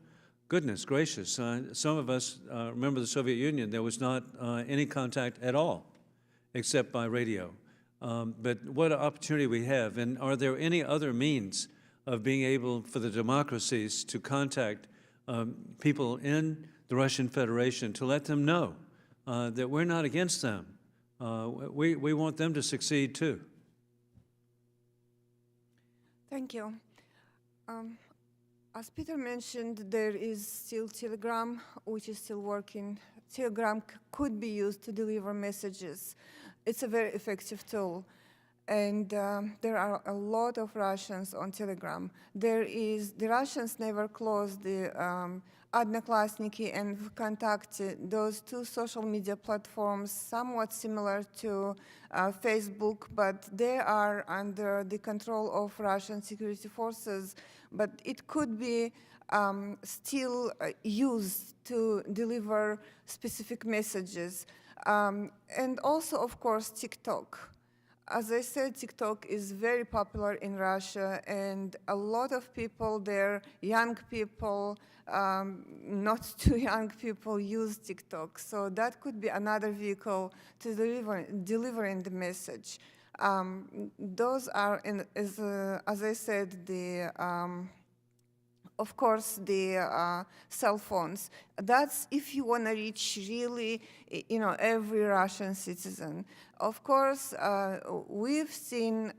[SPEAKER 4] goodness gracious. Some of us remember the Soviet Union. There was not any contact at all, except by radio. But what an opportunity we have. And are there any other means of being able for the democracies to contact people in the Russian Federation to let them know that we're not against them? We want them to succeed too.
[SPEAKER 5] Thank you. As Peter mentioned, there is still Telegram, which is still working. Telegram could be used to deliver messages. It's a very effective tool. And there are a lot of Russians on Telegram. The Russians never closed the Odnoklassniki and VKontakte, those two social media platforms, somewhat similar to Facebook, but they are under the control of Russian security forces. But it could be still used to deliver specific messages. And also, of course, TikTok. As I said, TikTok is very popular in Russia, and a lot of people there, young people, not too young people, use TikTok. So that could be another vehicle to delivering the message. Those are, as I said, of course, the cell phones. That's if you want to reach really, every Russian citizen. Of course, we've seen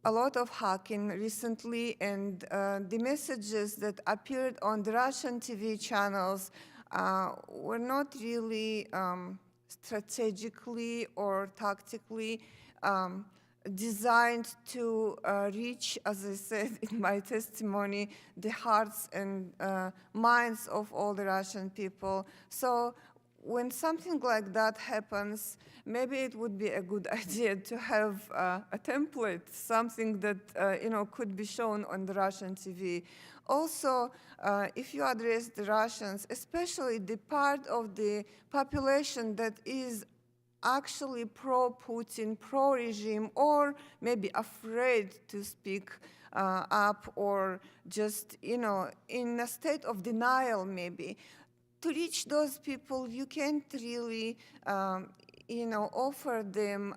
[SPEAKER 5] a lot of hacking recently, and the messages that appeared on the Russian TV channels were not really strategically or tactically designed to reach, as I said in my testimony, the hearts and minds of all the Russian people. So when something like that happens, maybe it would be a good idea to have a template, something that could be shown on the Russian TV. Also, if you address the Russians, especially the part of the population that is actually pro-Putin, pro-regime, or maybe afraid to speak up, or just, in a state of denial maybe. To reach those people, you can't really, offer them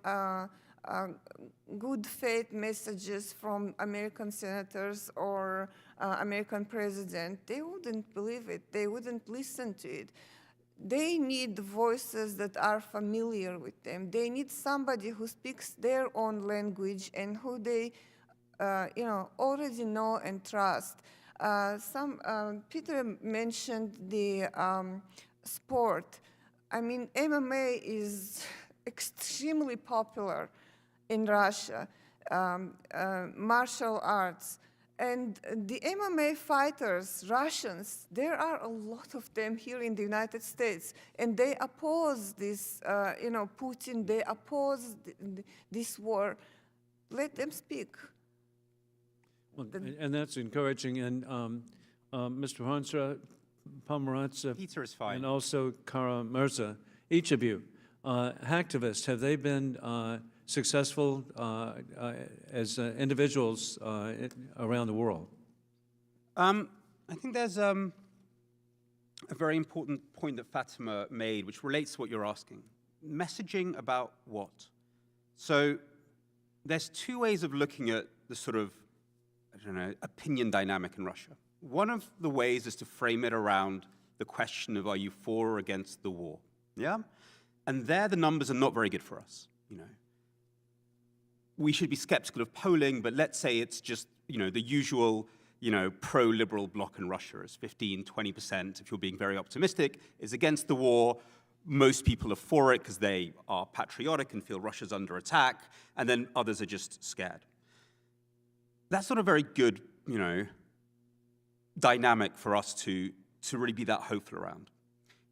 [SPEAKER 5] good faith messages from American senators or American president. They wouldn't believe it. They wouldn't listen to it. They need voices that are familiar with them. They need somebody who speaks their own language and who they, already know and trust. Peter mentioned the sport. I mean, MMA is extremely popular in Russia, martial arts. And the MMA fighters, Russians, there are a lot of them here in the United States, and they oppose this, Putin, they oppose this war. Let them speak.
[SPEAKER 4] Well, and that's encouraging. And Mr. Hansra, Pomerantsev,
[SPEAKER 6] Peter is fine.
[SPEAKER 4] and also Kara Mirza, each of you, hacktivists, have they been successful as individuals around the world?
[SPEAKER 6] I think there's a very important point that Fatima made, which relates to what you're asking. Messaging about what? So there's two ways of looking at the sort of, opinion dynamic in Russia. One of the ways is to frame it around the question of, are you for or against the war? Yeah? And there the numbers are not very good for us, We should be skeptical of polling, but let's say it's just, the usual, pro-liberal bloc in Russia is 15, 20%, if you're being very optimistic, is against the war. Most people are for it because they are patriotic and feel Russia's under attack, and then others are just scared. That's not a very good, dynamic for us to really be that hopeful around.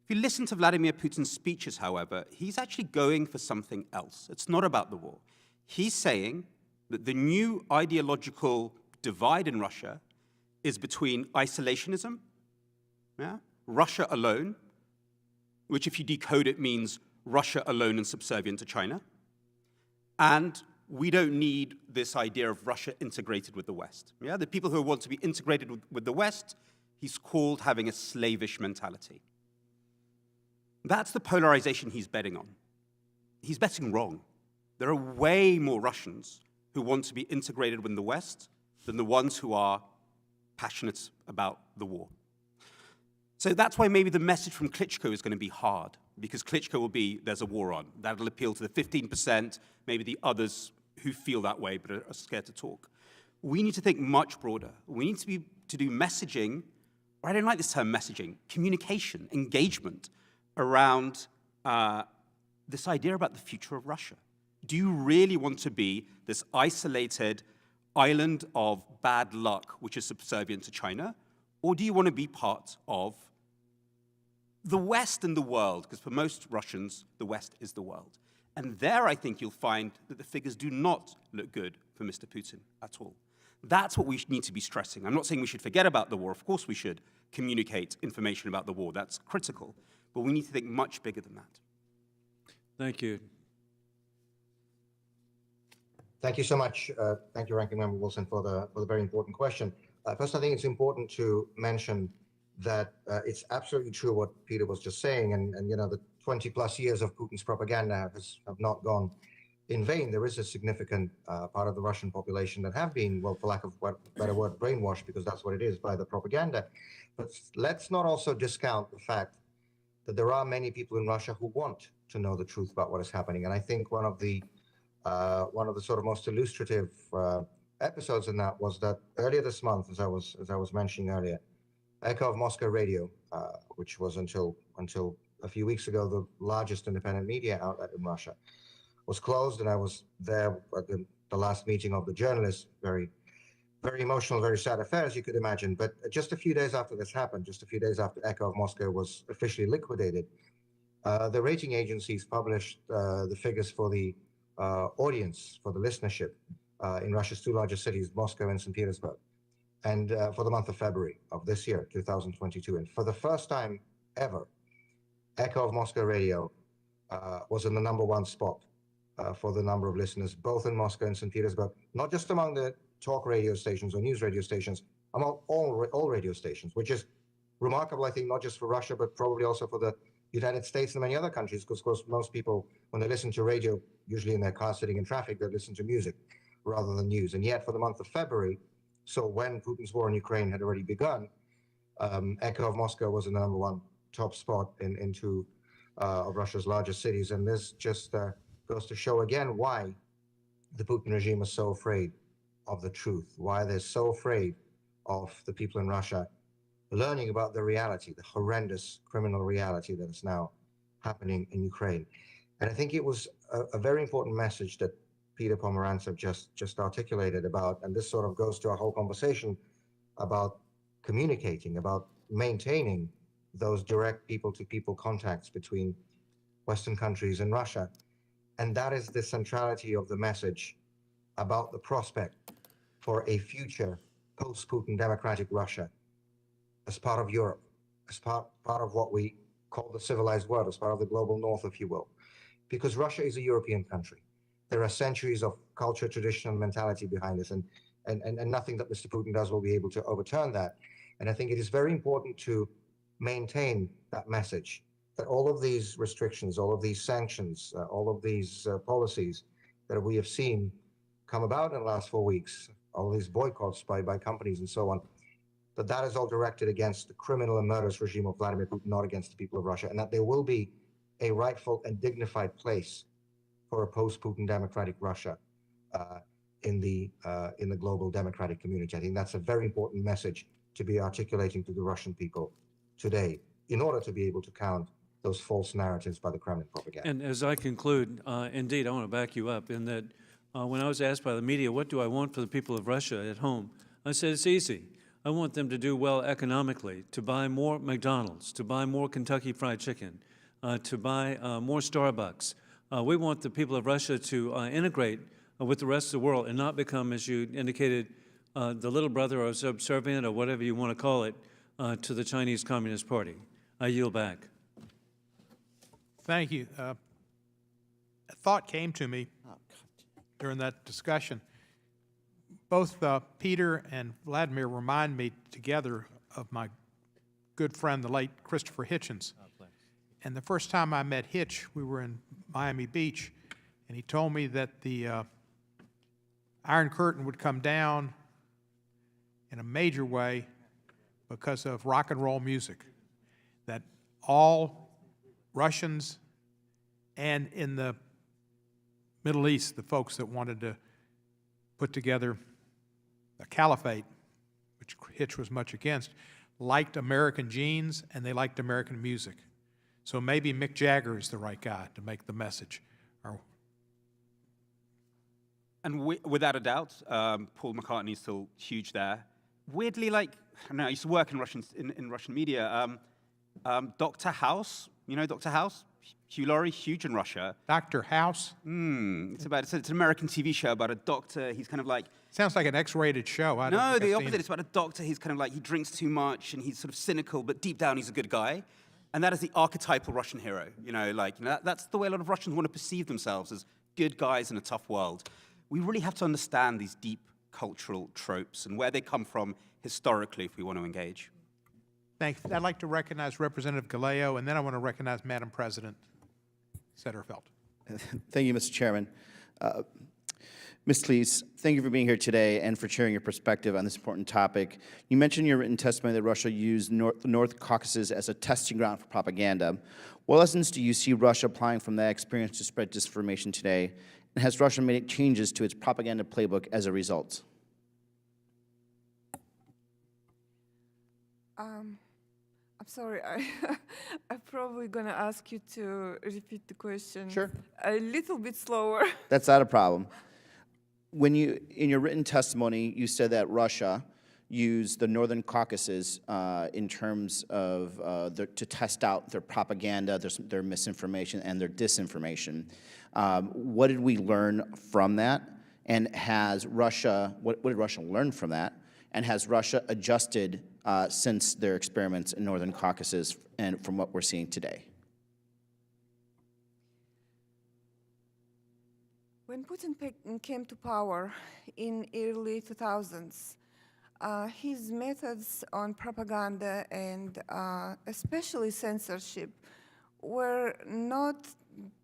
[SPEAKER 6] If you listen to Vladimir Putin's speeches, however, he's actually going for something else. It's not about the war. He's saying that the new ideological divide in Russia is between isolationism, Russia alone, which if you decode it means Russia alone and subservient to China, and we don't need this idea of Russia integrated with the West. The people who want to be integrated with the West, he's called having a slavish mentality. That's the polarization he's betting on. He's betting wrong. There are way more Russians who want to be integrated with the West than the ones who are passionate about the war. So that's why maybe the message from Klitschko is going to be hard, because Klitschko will be, there's a war on. That'll appeal to the 15%, maybe the others who feel that way but are scared to talk. We need to think much broader. We need to do messaging, or I don't like this term messaging, communication, engagement around this idea about the future of Russia. Do you really want to be this isolated island of bad luck which is subservient to China? Or do you want to be part of the West and the world? Because for most Russians, the West is the world. And there, I think you'll find that the figures do not look good for Mr. Putin at all. That's what we need to be stressing. I'm not saying we should forget about the war. Of course we should communicate information about the war. That's critical. But we need to think much bigger than that.
[SPEAKER 4] Thank you.
[SPEAKER 7] Thank you so much. Thank you, Ranking Member Wilson, for the very important question. First, I think it's important to mention that it's absolutely true what Peter was just saying, and you know, the 20 plus years of Putin's propaganda have not gone in vain. There is a significant part of the Russian population that have been, well, for lack of a better word, brainwashed, because that's what it is, by the propaganda. But let's not also discount the fact that there are many people in Russia who want to know the truth about what is happening. And I think one of the sort of most illustrative episodes in that was that earlier this month, as I was mentioning earlier, Echo of Moscow Radio, which was until a few weeks ago the largest independent media outlet in Russia, was closed, and I was there at the last meeting of the journalists. Very, very emotional, very sad affair, as you could imagine. But just a few days after this happened, just a few days after Echo of Moscow was officially liquidated, the rating agencies published the figures for the audience, for the listenership in Russia's two largest cities, Moscow and St. Petersburg, and for the month of February of this year, 2022. And for the first time ever, Echo of Moscow Radio was in the #1 spot for the number of listeners, both in Moscow and St. Petersburg, not just among the talk radio stations or news radio stations, among all radio stations, which is remarkable, I think, not just for Russia, but probably also for the United States and many other countries, because of course most people, when they listen to radio, usually in their car sitting in traffic, they listen to music rather than news. And yet for the month of February, so when Putin's war in Ukraine had already begun, Echo of Moscow was in the #1 top spot in two of Russia's largest cities. And this just goes to show again why the Putin regime is so afraid of the truth, why they're so afraid of the people in Russia learning about the reality, the horrendous criminal reality that is now happening in Ukraine. And I think it was a very important message that Peter Pomerantsev just articulated about, and this sort of goes to our whole conversation about communicating, about maintaining those direct people-to-people contacts between Western countries and Russia. And that is the centrality of the message about the prospect for a future post-Putin democratic Russia as part of Europe, as part of what we call the civilized world, as part of the global north, if you will. Because Russia is a European country. There are centuries of culture, tradition, and mentality behind this, and nothing that Mr. Putin does will be able to overturn that. And I think it is very important to maintain that message, that all of these restrictions, all of these sanctions, all of these policies that we have seen come about in the last 4 weeks, all these boycotts by companies and so on, that is all directed against the criminal and murderous regime of Vladimir Putin, not against the people of Russia, and that there will be a rightful and dignified place for a post-Putin democratic Russia in the global democratic community. I think that's a very important message to be articulating to the Russian people today, in order to be able to count those false narratives by the Kremlin propaganda.
[SPEAKER 4] And as I conclude, indeed, I want to back you up in that when I was asked by the media, what do I want for the people of Russia at home? I said, it's easy. I want them to do well economically, to buy more McDonald's, to buy more Kentucky Fried Chicken, to buy more Starbucks. We want the people of Russia to integrate with the rest of the world and not become, as you indicated, the little brother or subservient or whatever you want to call it to the Chinese Communist Party. I yield back.
[SPEAKER 3] Thank you. A thought came to me during that discussion. Both Peter and Vladimir remind me together of my good friend, the late Christopher Hitchens. And the first time I met Hitch, we were in Miami Beach, and he told me that the Iron Curtain would come down in a major way because of rock and roll music, that all Russians and in the Middle East, the folks that wanted to put together a caliphate, which Hitch was much against, liked American jeans and they liked American music. So maybe Mick Jagger is the right guy to make the message.
[SPEAKER 6] And without a doubt, Paul McCartney is still huge there. Weirdly, like, I don't know, I used to work in Russian media. Dr. House, you know Dr. House? Hugh Laurie, huge in Russia.
[SPEAKER 3] Dr. House?
[SPEAKER 6] It's an American TV show about a doctor. He's kind of like...
[SPEAKER 3] Sounds like an X-rated show.
[SPEAKER 6] No, the opposite. It's about a doctor. He's kind of like, he drinks too much and he's sort of cynical, but deep down he's a good guy. And that is the archetypal Russian hero. That's the way a lot of Russians want to perceive themselves, as good guys in a tough world. We really have to understand these deep cultural tropes and where they come from historically if we want to engage.
[SPEAKER 3] Thanks. I'd like to recognize Representative Galeo, and then I want to recognize Madam President Satterfeld.
[SPEAKER 11] Thank you, Mr. Chairman. Ms. Cleese, thank you for being here today and for sharing your perspective on this important topic. You mentioned in your written testimony that Russia used the North Caucasus as a testing ground for propaganda. What lessons do you see Russia applying from that experience to spread disinformation today? And has Russia made changes to its propaganda playbook as a result?
[SPEAKER 5] I'm sorry, I'm probably going to ask you to repeat the question.
[SPEAKER 11] Sure.
[SPEAKER 5] A little bit slower.
[SPEAKER 11] That's not a problem. When you, in your written testimony, you said that Russia used the Northern Caucasus in terms of to test out their propaganda, their misinformation, and their disinformation. What did we learn from that? And has Russia, what did Russia learn from that? And has Russia adjusted since their experiments in Northern Caucasus and from what we're seeing today?
[SPEAKER 5] When Putin came to power in early 2000s, his methods on propaganda and especially censorship were not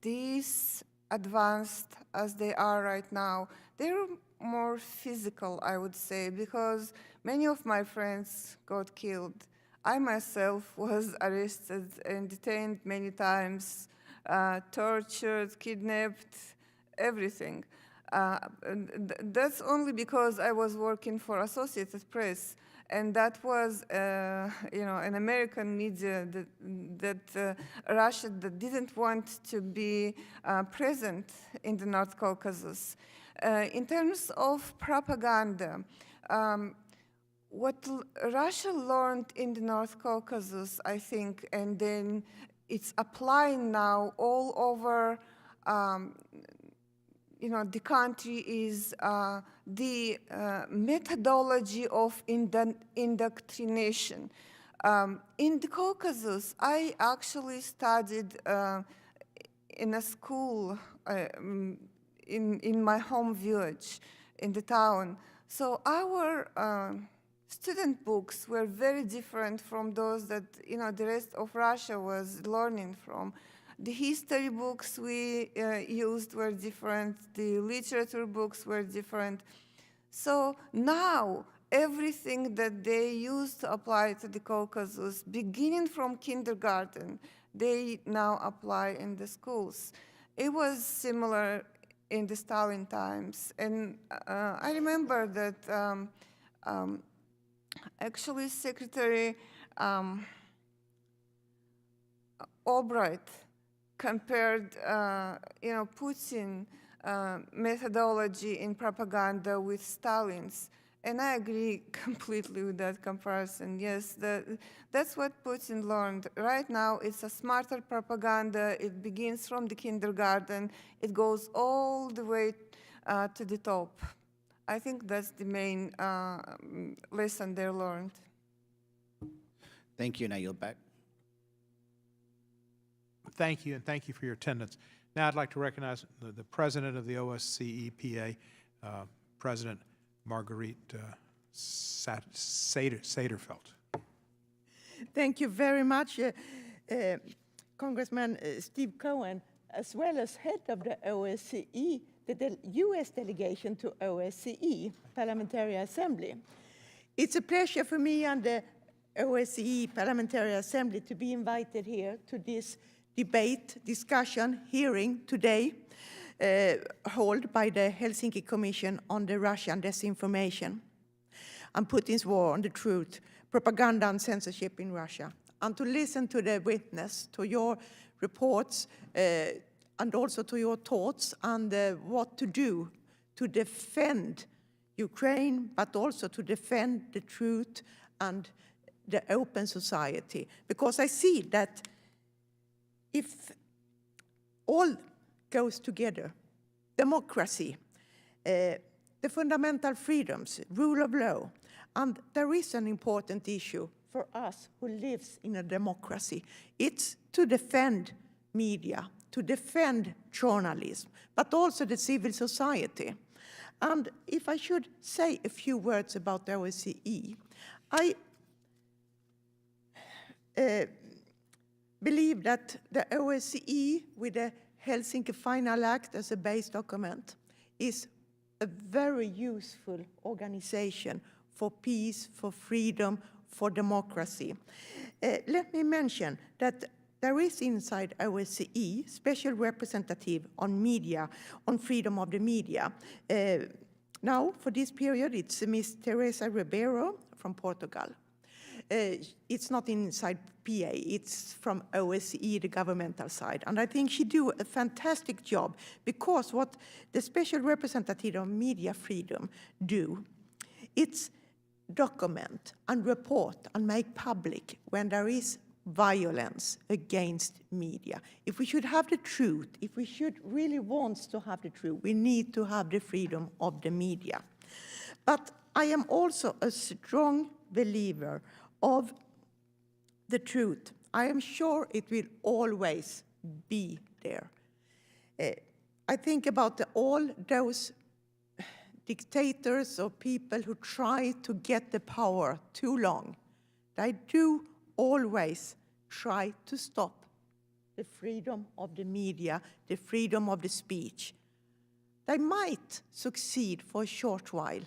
[SPEAKER 5] this advanced as they are right now. They're more physical, I would say, because many of my friends got killed. I myself was arrested and detained many times, tortured, kidnapped, everything. That's only because I was working for Associated Press, and that was, an American media that Russia that didn't want to be present in the North Caucasus. In terms of propaganda, what Russia learned in the North Caucasus, I think, and then it's applying now all over the country is the methodology of indoctrination. In the Caucasus, I actually studied in a school in my home village, in the town. So our student books were very different from those that the rest of Russia was learning from. The history books we used were different. The literature books were different. So now everything that they used to apply to the Caucasus, beginning from kindergarten, they now apply in the schools. It was similar in the Stalin times. And I remember that actually Secretary Albright compared, Putin methodology in propaganda with Stalin's. And I agree completely with that comparison. Yes, that's what Putin learned. Right now, it's a smarter propaganda. It begins from the kindergarten. It goes all the way to the top. I think that's the main lesson they learned.
[SPEAKER 11] Thank you. Now yield back.
[SPEAKER 3] Thank you, and thank you for your attendance. Now I'd like to recognize the president of the OSCE EPA, President Marguerite Saderfeld.
[SPEAKER 12] Thank you very much, Congressman Steve Cohen, as well as head of the OSCE, the U.S. delegation to OSCE, Parliamentary Assembly. It's a pleasure for me and the OSCE Parliamentary Assembly to be invited here to this debate, discussion, hearing today, held by the Helsinki Commission on the Russian disinformation and Putin's war on the truth, propaganda and censorship in Russia, and to listen to the witness, to your reports, and also to your thoughts on what to do to defend Ukraine, but also to defend the truth and the open society. Because I see that if all goes together, democracy, the fundamental freedoms, rule of law, and there is an important issue for us who lives in a democracy. It's to defend media, to defend journalism, but also the civil society. And if I should say a few words about the OSCE, I believe that the OSCE, with the Helsinki Final Act as a base document, is a very useful organization for peace, for freedom, for democracy. Let me mention that there is inside OSCE special representative on media, on freedom of the media. Now, for this period, it's Ms. Teresa Ribeiro from Portugal. It's not inside PA, it's from OSCE, the governmental side. And I think she do a fantastic job, because what the special representative on media freedom do, it's document and report and make public when there is violence against media. If we should have the truth, if we should really want to have the truth, we need to have the freedom of the media. But I am also a strong believer of the truth. I am sure it will always be there. I think about all those dictators or people who try to get the power too long. They do always try to stop the freedom of the media, the freedom of the speech. They might succeed for a short while,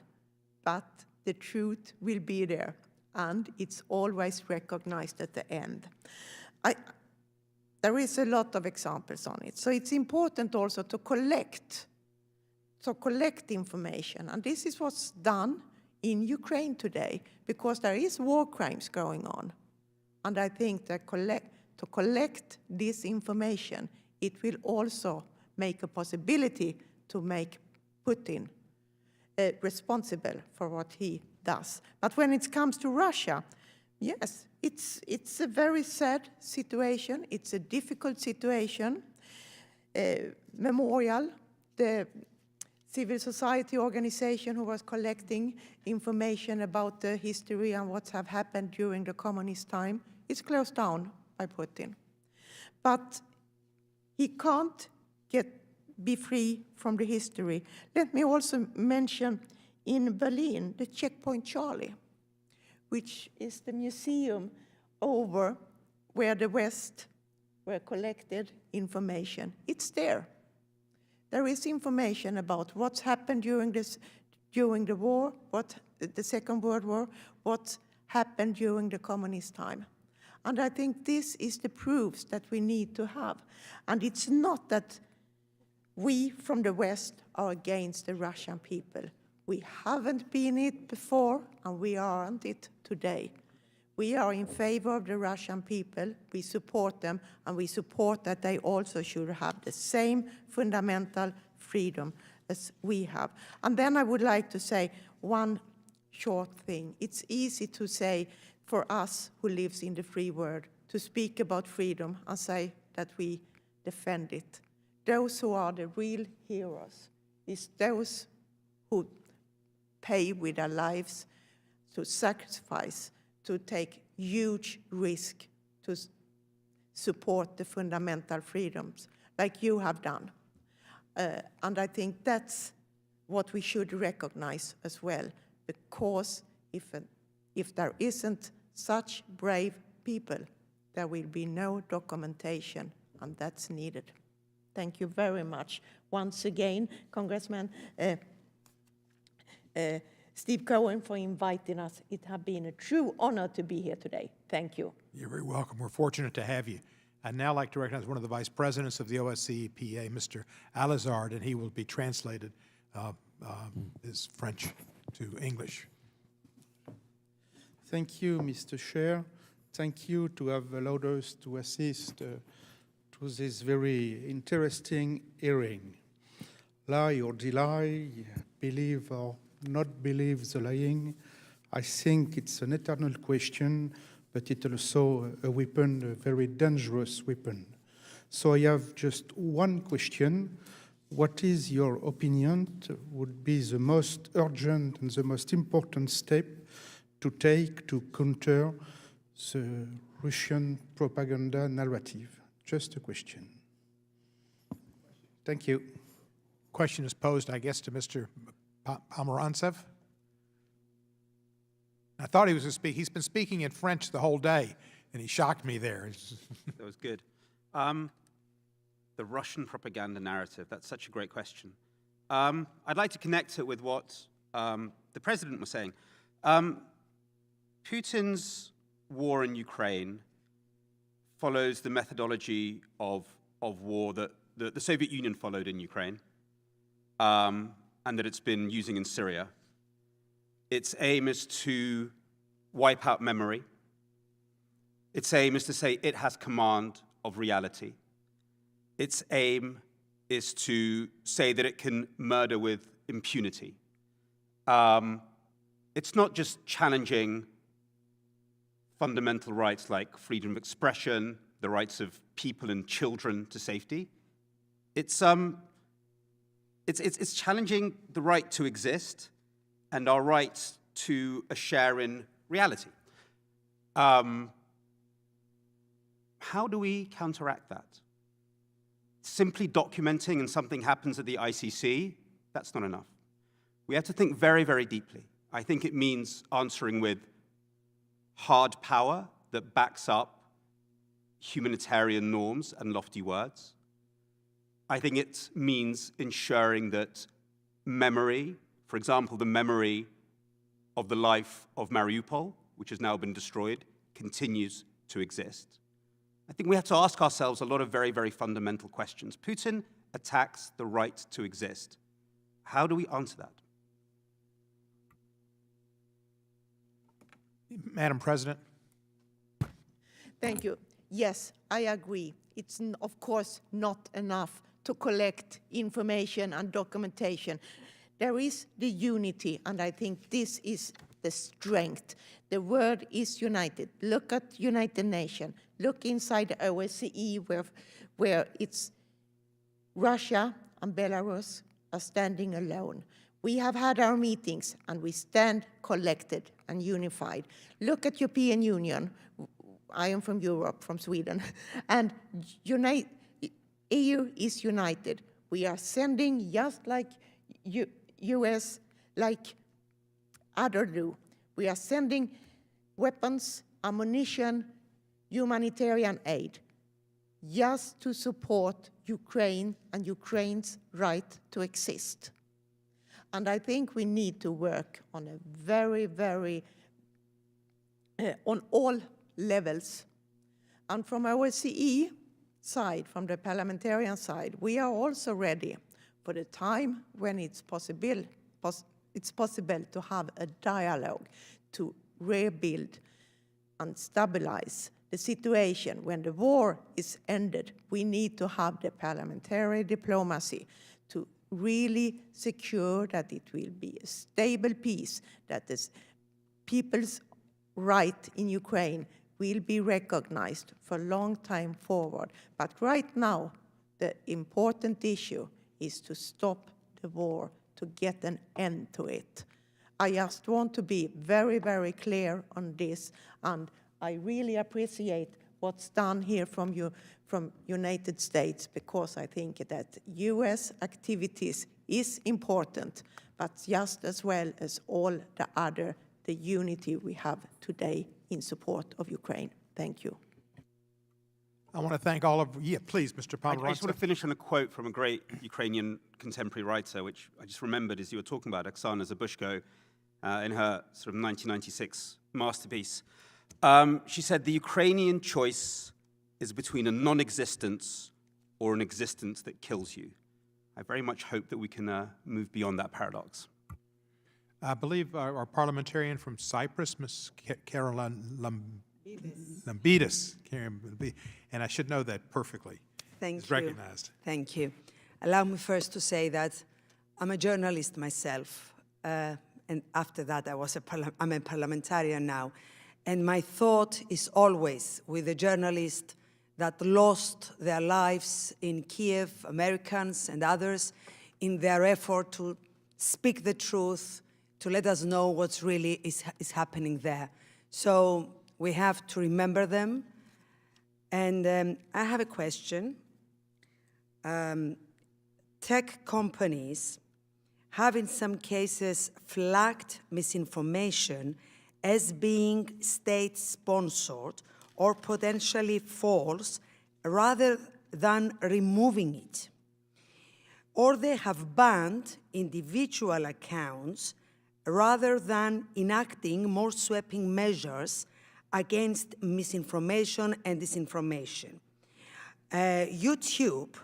[SPEAKER 12] but the truth will be there, and it's always recognized at the end. There is a lot of examples on it, so it's important also to collect information, and this is what's done in Ukraine today, because there is war crimes going on. And I think that to collect this information, it will also make a possibility to make Putin responsible for what he does. But when it comes to Russia, yes, it's a very sad situation. It's a difficult situation. Memorial, the civil society organization who was collecting information about the history and what have happened during the communist time, is closed down by Putin. But he can't be free from the history. Let me also mention in Berlin, the Checkpoint Charlie, which is the museum over where the West were collected information. It's there. There is information about what's happened during the war, the Second World War, what happened during the communist time. And I think this is the proofs that we need to have. And it's not that we from the West are against the Russian people. We haven't been it before, and we aren't it today. We are in favor of the Russian people. We support them, and we support that they also should have the same fundamental freedom as we have. And then I would like to say one short thing. It's easy to say for us who lives in the free world to speak about freedom and say that we defend it. Those who are the real heroes is those who pay with their lives to sacrifice, to take huge risk to support the fundamental freedoms like you have done. And I think that's what we should recognize as well, because if there isn't such brave people, there will be no documentation, and that's needed. Thank you very much. Once again, Congressman Steve Cohen, for inviting us. It has been a true honor to be here today. Thank you.
[SPEAKER 3] You're very welcome. We're fortunate to have you. I'd now like to recognize one of the vice presidents of the OSCE PA, Mr. Alizard, and he will be translated his French to English.
[SPEAKER 13] Thank you, Mr. Chair. Thank you to have allowed us to assist to this very interesting hearing. Lie or deny, believe or not believe the lying, I think it's an eternal question, but it's also a weapon, a very dangerous weapon. So I have just one question. What is your opinion would be the most urgent and the most important step to take to counter the Russian propaganda narrative? Just a question. Thank you.
[SPEAKER 3] Question is posed, I guess, to Mr. Anseph. I thought he was going to speak. He's been speaking in French the whole day, and he shocked me there.
[SPEAKER 6] That was good. The Russian propaganda narrative, that's such a great question. I'd like to connect it with what the president was saying. Putin's war in Ukraine follows the methodology of war that the Soviet Union followed in Ukraine, and that it's been using in Syria. Its aim is to wipe out memory. Its aim is to say it has command of reality. Its aim is to say that it can murder with impunity. It's not just challenging fundamental rights like freedom of expression, the rights of people and children to safety. It's challenging the right to exist and our right to a share in reality. How do we counteract that? Simply documenting and something happens at the ICC, that's not enough. We have to think very, very deeply. I think it means answering with hard power that backs up humanitarian norms and lofty words. I think it means ensuring that memory, for example, the memory of the life of Mariupol, which has now been destroyed, continues to exist. I think we have to ask ourselves a lot of very, very fundamental questions. Putin attacks the right to exist. How do we answer that?
[SPEAKER 3] Madam President.
[SPEAKER 12] Thank you. Yes, I agree. It's of course not enough to collect information and documentation. There is the unity, and I think this is the strength. The world is united. Look at United Nations. Look inside the OSCE where it's Russia and Belarus are standing alone. We have had our meetings and we stand collected and unified. Look at European Union. I am from Europe, from Sweden, and EU is united. We are sending, just like US, like others do. We are sending weapons, ammunition, humanitarian aid, just to support Ukraine and Ukraine's right to exist. And I think we need to work on a very, very, on all levels. And from our OSCE side, from the parliamentarian side, we are also ready for the time when it's possible to have a dialogue to rebuild and stabilize the situation. When the war is ended, we need to have the parliamentary diplomacy to really secure that it will be a stable peace, that the people's right in Ukraine will be recognized for a long time forward. But right now, the important issue is to stop the war, to get an end to it. I just want to be very, very clear on this, and I really appreciate what's done here from you, from United States, because I think that US activities is important, but just as well as all the other, the unity we have today in support of Ukraine. Thank you.
[SPEAKER 3] I want to thank all of, yeah, please, Mr.
[SPEAKER 6] I just
[SPEAKER 3] Pomerantsev.
[SPEAKER 6] want to finish on a quote from a great Ukrainian contemporary writer, which I just remembered as you were talking about, Oksana Zabushko, in her sort of 1996 masterpiece. She said, "The Ukrainian choice is between a non-existence or an existence that kills you." I very much hope that we can move beyond that paradox.
[SPEAKER 3] I believe our parliamentarian from Cyprus, Ms. Caroline Lambidis, and I should know that perfectly.
[SPEAKER 14] Thank
[SPEAKER 3] is
[SPEAKER 14] you.
[SPEAKER 3] recognized.
[SPEAKER 14] Thank you. Allow me first to say that I'm a journalist myself, and after that I'm a parliamentarian now. And my thought is always with the journalists that lost their lives in Kiev, Americans and others, in their effort to speak the truth, to let us know what's really is happening there. So we have to remember them. And I have a question. Tech companies have in some cases flagged misinformation as being state-sponsored or potentially false rather than removing it. Or they have banned individual accounts rather than enacting more sweeping measures against misinformation and disinformation. YouTube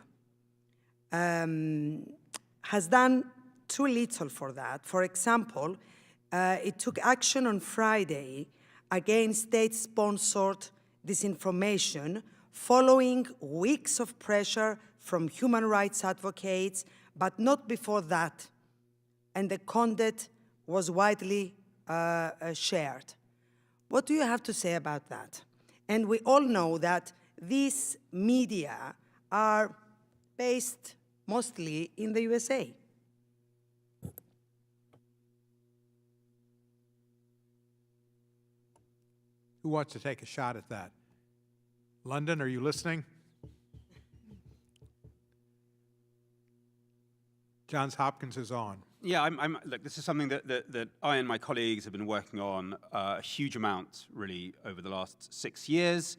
[SPEAKER 14] has done too little for that. For example, it took action on Friday against state-sponsored disinformation following weeks of pressure from human rights advocates, but not before that. And the content was widely shared. What do you have to say about that? And we all know that these media are based mostly in the USA.
[SPEAKER 3] Who wants to take a shot at that? London, are you listening? Johns Hopkins is on.
[SPEAKER 6] Yeah, look, this is something that I and my colleagues have been working on a huge amount, really, over the last 6 years.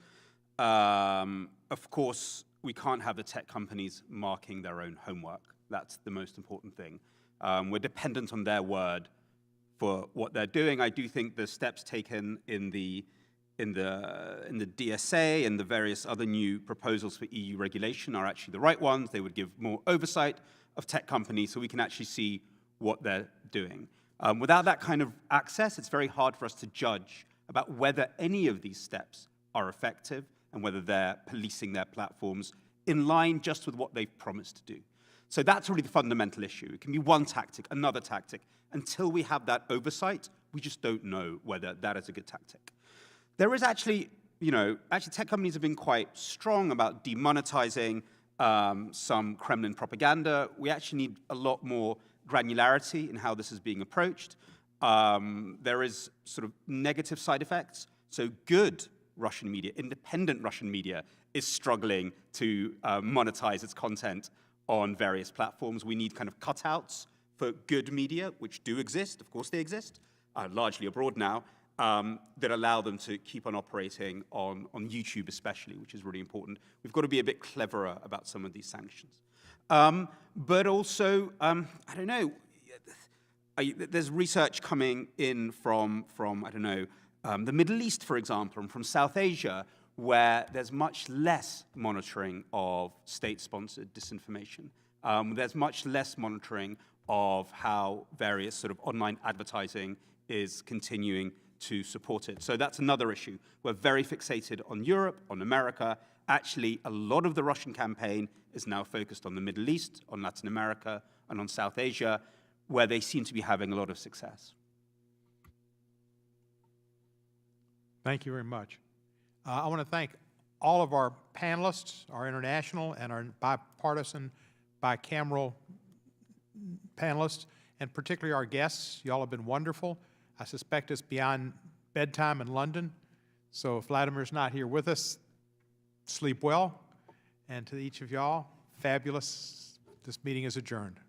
[SPEAKER 6] Of course, we can't have the tech companies marking their own homework. That's the most important thing. We're dependent on their word for what they're doing. I do think the steps taken in the DSA and the various other new proposals for EU regulation are actually the right ones. They would give more oversight of tech companies so we can actually see what they're doing. Without that kind of access, it's very hard for us to judge about whether any of these steps are effective and whether they're policing their platforms in line just with what they've promised to do. So that's really the fundamental issue. It can be one tactic, another tactic. Until we have that oversight, we just don't know whether that is a good tactic. There is actually, tech companies have been quite strong about demonetizing some Kremlin propaganda. We actually need a lot more granularity in how this is being approached. There is sort of negative side effects. So good Russian media, independent Russian media, is struggling to monetize its content on various platforms. We need kind of cutouts for good media, which do exist. Of course they exist, largely abroad now, that allow them to keep on operating on YouTube especially, which is really important. We've got to be a bit cleverer about some of these sanctions. But also, I don't know, there's research coming in from the Middle East, for example, and from South Asia, where there's much less monitoring of state-sponsored disinformation. There's much less monitoring of how various sort of online advertising is continuing to support it. So that's another issue. We're very fixated on Europe, on America. Actually, a lot of the Russian campaign is now focused on the Middle East, on Latin America, and on South Asia, where they seem to be having a lot of success.
[SPEAKER 3] Thank you very much. I want to thank all of our panelists, our international and our bipartisan, bicameral panelists, and particularly our guests. Y'all have been wonderful. I suspect it's beyond bedtime in London, so if Vladimir's not here with us, sleep well. And to each of y'all, fabulous. This meeting is adjourned.